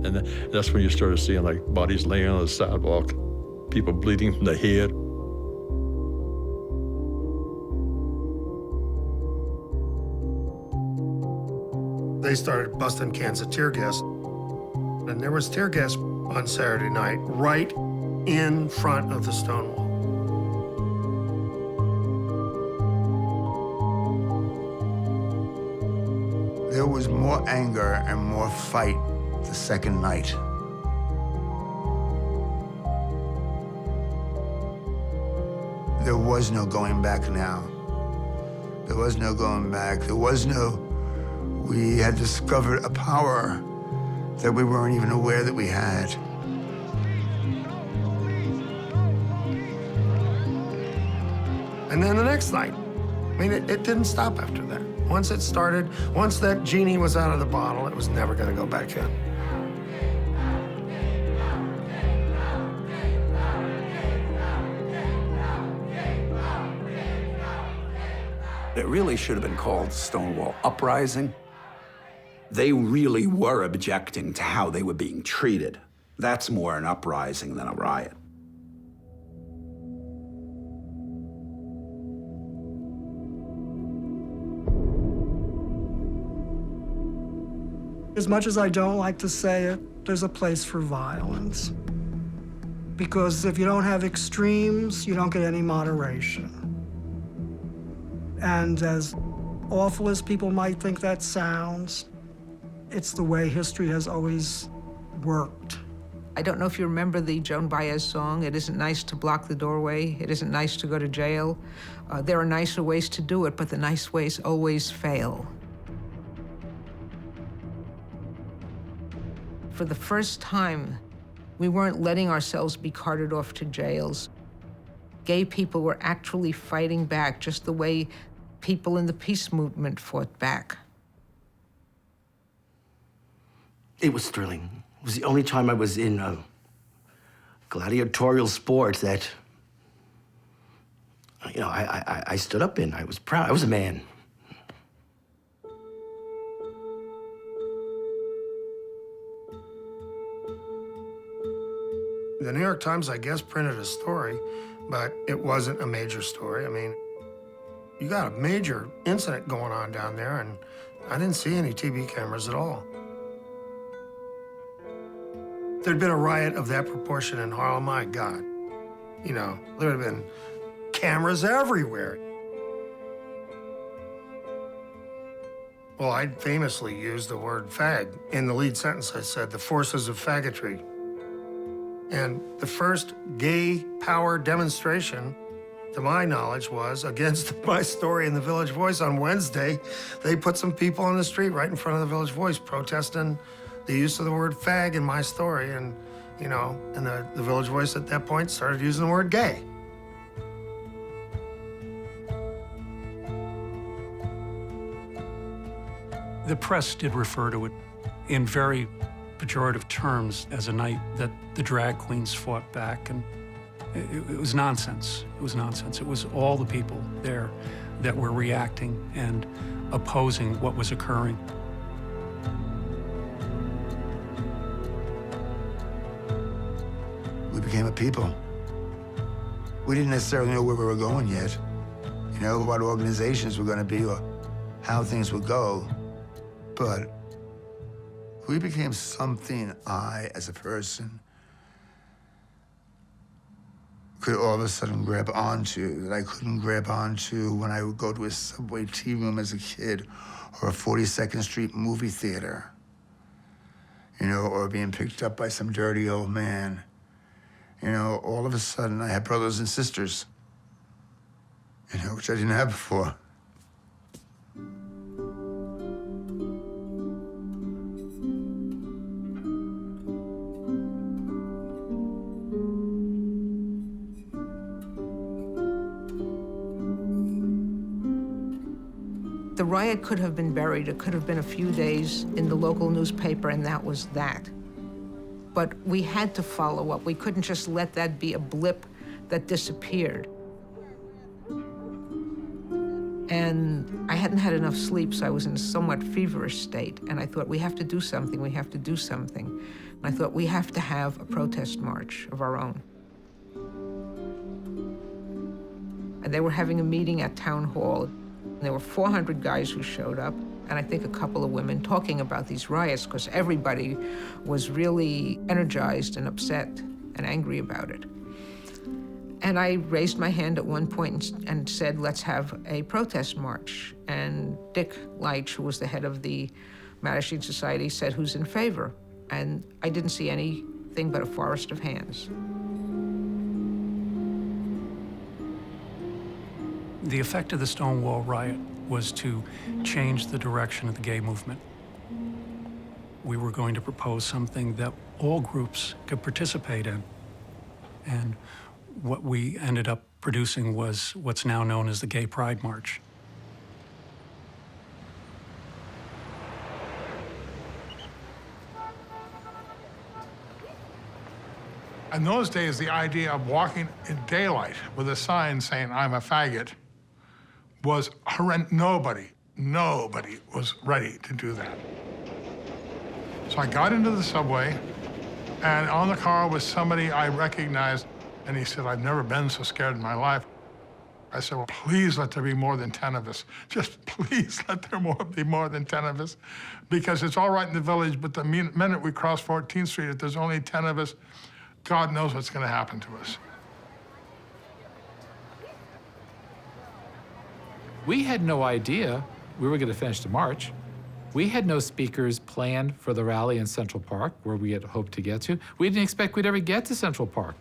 And that's when you started seeing like bodies laying on the sidewalk, people bleeding from the head. They started busting cans of tear gas. And there was tear gas on Saturday night right in front of the Stonewall. There was more anger and more fight the second night. There was no going back now. There was no going back. There was no, we had discovered a power that we weren't even aware that we had. And then the next night, I mean, it didn't stop after that. Once it started, once that genie was out of the bottle, it was never gonna go back in. It really should have been called Stonewall Uprising. They really were objecting to how they were being treated. That's more an uprising than a riot. As much as I don't like to say it, there's a place for violence. Because if you don't have extremes, you don't get any moderation. And as awful as people might think that sounds, it's the way history has always worked. I don't know if you remember the Joan Baez song, "It isn't nice to block the doorway, it isn't nice to go to jail." There are nicer ways to do it, but the nice ways always fail. For the first time, we weren't letting ourselves be carted off to jails. Gay people were actually fighting back just the way people in the peace movement fought back. It was thrilling. It was the only time I was in a gladiatorial sport that, you know, I stood up in. I was proud. I was a man. The New York Times, I guess, printed a story, but it wasn't a major story. I mean, you got a major incident going on down there, and I didn't see any TV cameras at all. There'd been a riot of that proportion in Harlem, my God. You know, there'd have been cameras everywhere. Well, I famously used the word fag. In the lead sentence, I said, "the forces of faggotry." And the first gay power demonstration, to my knowledge, was against my story in the Village Voice on Wednesday. They put some people on the street right in front of the Village Voice protesting the use of the word fag in my story. And, you know, and the Village Voice at that point started using the word gay. The press did refer to it in very pejorative terms as a night that the drag queens fought back, and it was nonsense. It was nonsense. It was all the people there that were reacting and opposing what was occurring. We became a people. We didn't necessarily know where we were going yet, you know, what organizations were going to be or how things would go, but we became something I, as a person, could all of a sudden grab onto that I couldn't grab onto when I would go to a subway tea room as a kid or a 42nd Street movie theater, you know, or being picked up by some dirty old man. You know, all of a sudden I had brothers and sisters, you know, which I didn't have before. The riot could have been buried. It could have been a few days in the local newspaper, and that was that. But we had to follow up. We couldn't just let that be a blip that disappeared. And I hadn't had enough sleep, so I was in a somewhat feverish state. And I thought, we have to do something, we have to do something. And I thought, we have to have a protest march of our own. And they were having a meeting at Town Hall. There were 400 guys who showed up, and I think a couple of women talking about these riots, because everybody was really energized and upset and angry about it. And I raised my hand at one point and said, let's have a protest march. And Dick Leitch, who was the head of the Mattachine Society, said, who's in favor? And I didn't see anything but a forest of hands. The effect of the Stonewall riot was to change the direction of the gay movement. We were going to propose something that all groups could participate in. And what we ended up producing was what's now known as the Gay Pride March. In those days, the idea of walking in daylight with a sign saying, I'm a faggot, was horrendous. Nobody was ready to do that. So I got into the subway, and on the car was somebody I recognized, and he said, I've never been so scared in my life. I said, well, please let there be more than 10 of us. Just please let there be more than 10 of us, because it's all right in the village, but the minute we cross 14th Street, if there's only 10 of us, God knows what's going to happen to us. We had no idea we were going to finish the march. We had no speakers planned for the rally in Central Park, where we had hoped to get to. We didn't expect we'd ever get to Central Park.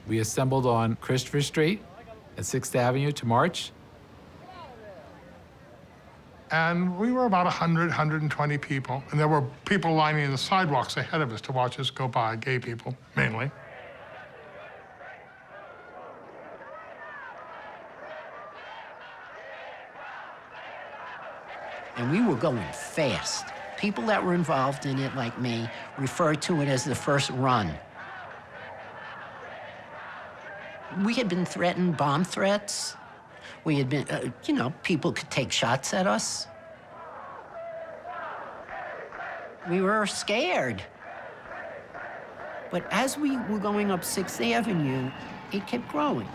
We assembled on Christopher Street at 6th Avenue to march. And we were about 100, 120 people. And there were people lining the sidewalks ahead of us to watch us go by, gay people, mainly. And we were going fast. People that were involved in it, like me, referred to it as the first run. We had been threatened, bomb threats. We had been, people could take shots at us. We were scared. But as we were going up 6th Avenue, it kept growing.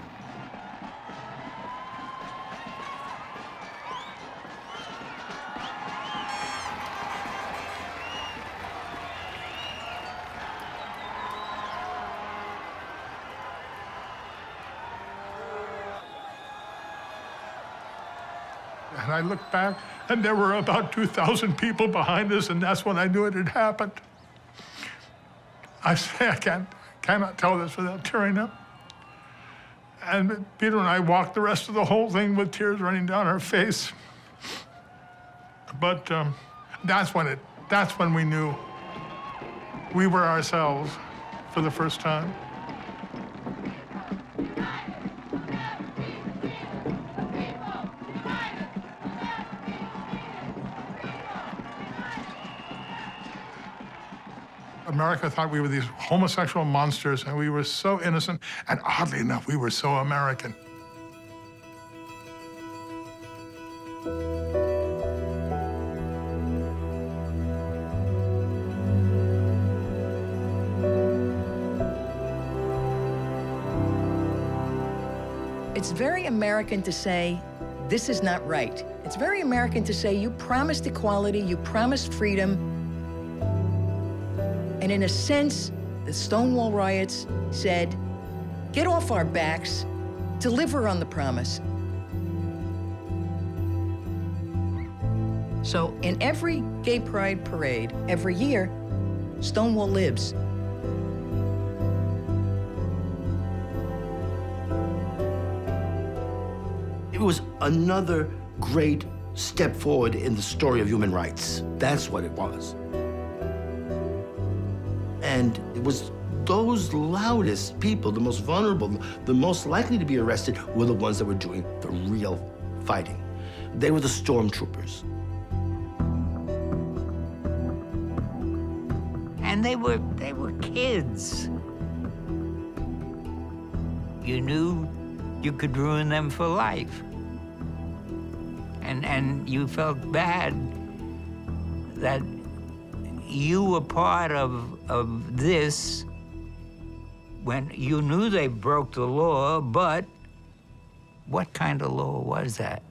And I looked back, and there were about 2,000 people behind us, and that's when I knew it had happened. I say I cannot tell this without tearing up. And Peter and I walked the rest of the whole thing with tears running down our face. But that's when we knew we were ourselves for the first time. America thought we were these homosexual monsters, and we were so innocent, and oddly enough, we were so American. It's very American to say, this is not right. It's very American to say, you promised equality, you promised freedom. And in a sense, the Stonewall riots said, get off our backs, deliver on the promise. So in every gay pride parade, every year, Stonewall lives. It was another great step forward in the story of human rights. That's what it was. And it was those loudest people, the most vulnerable, the most likely to be arrested, were the ones that were doing the real fighting. They were the stormtroopers. And they were kids. You knew you could ruin them for life. And you felt bad that you were part of this when you knew they broke the law, but what kind of law was that?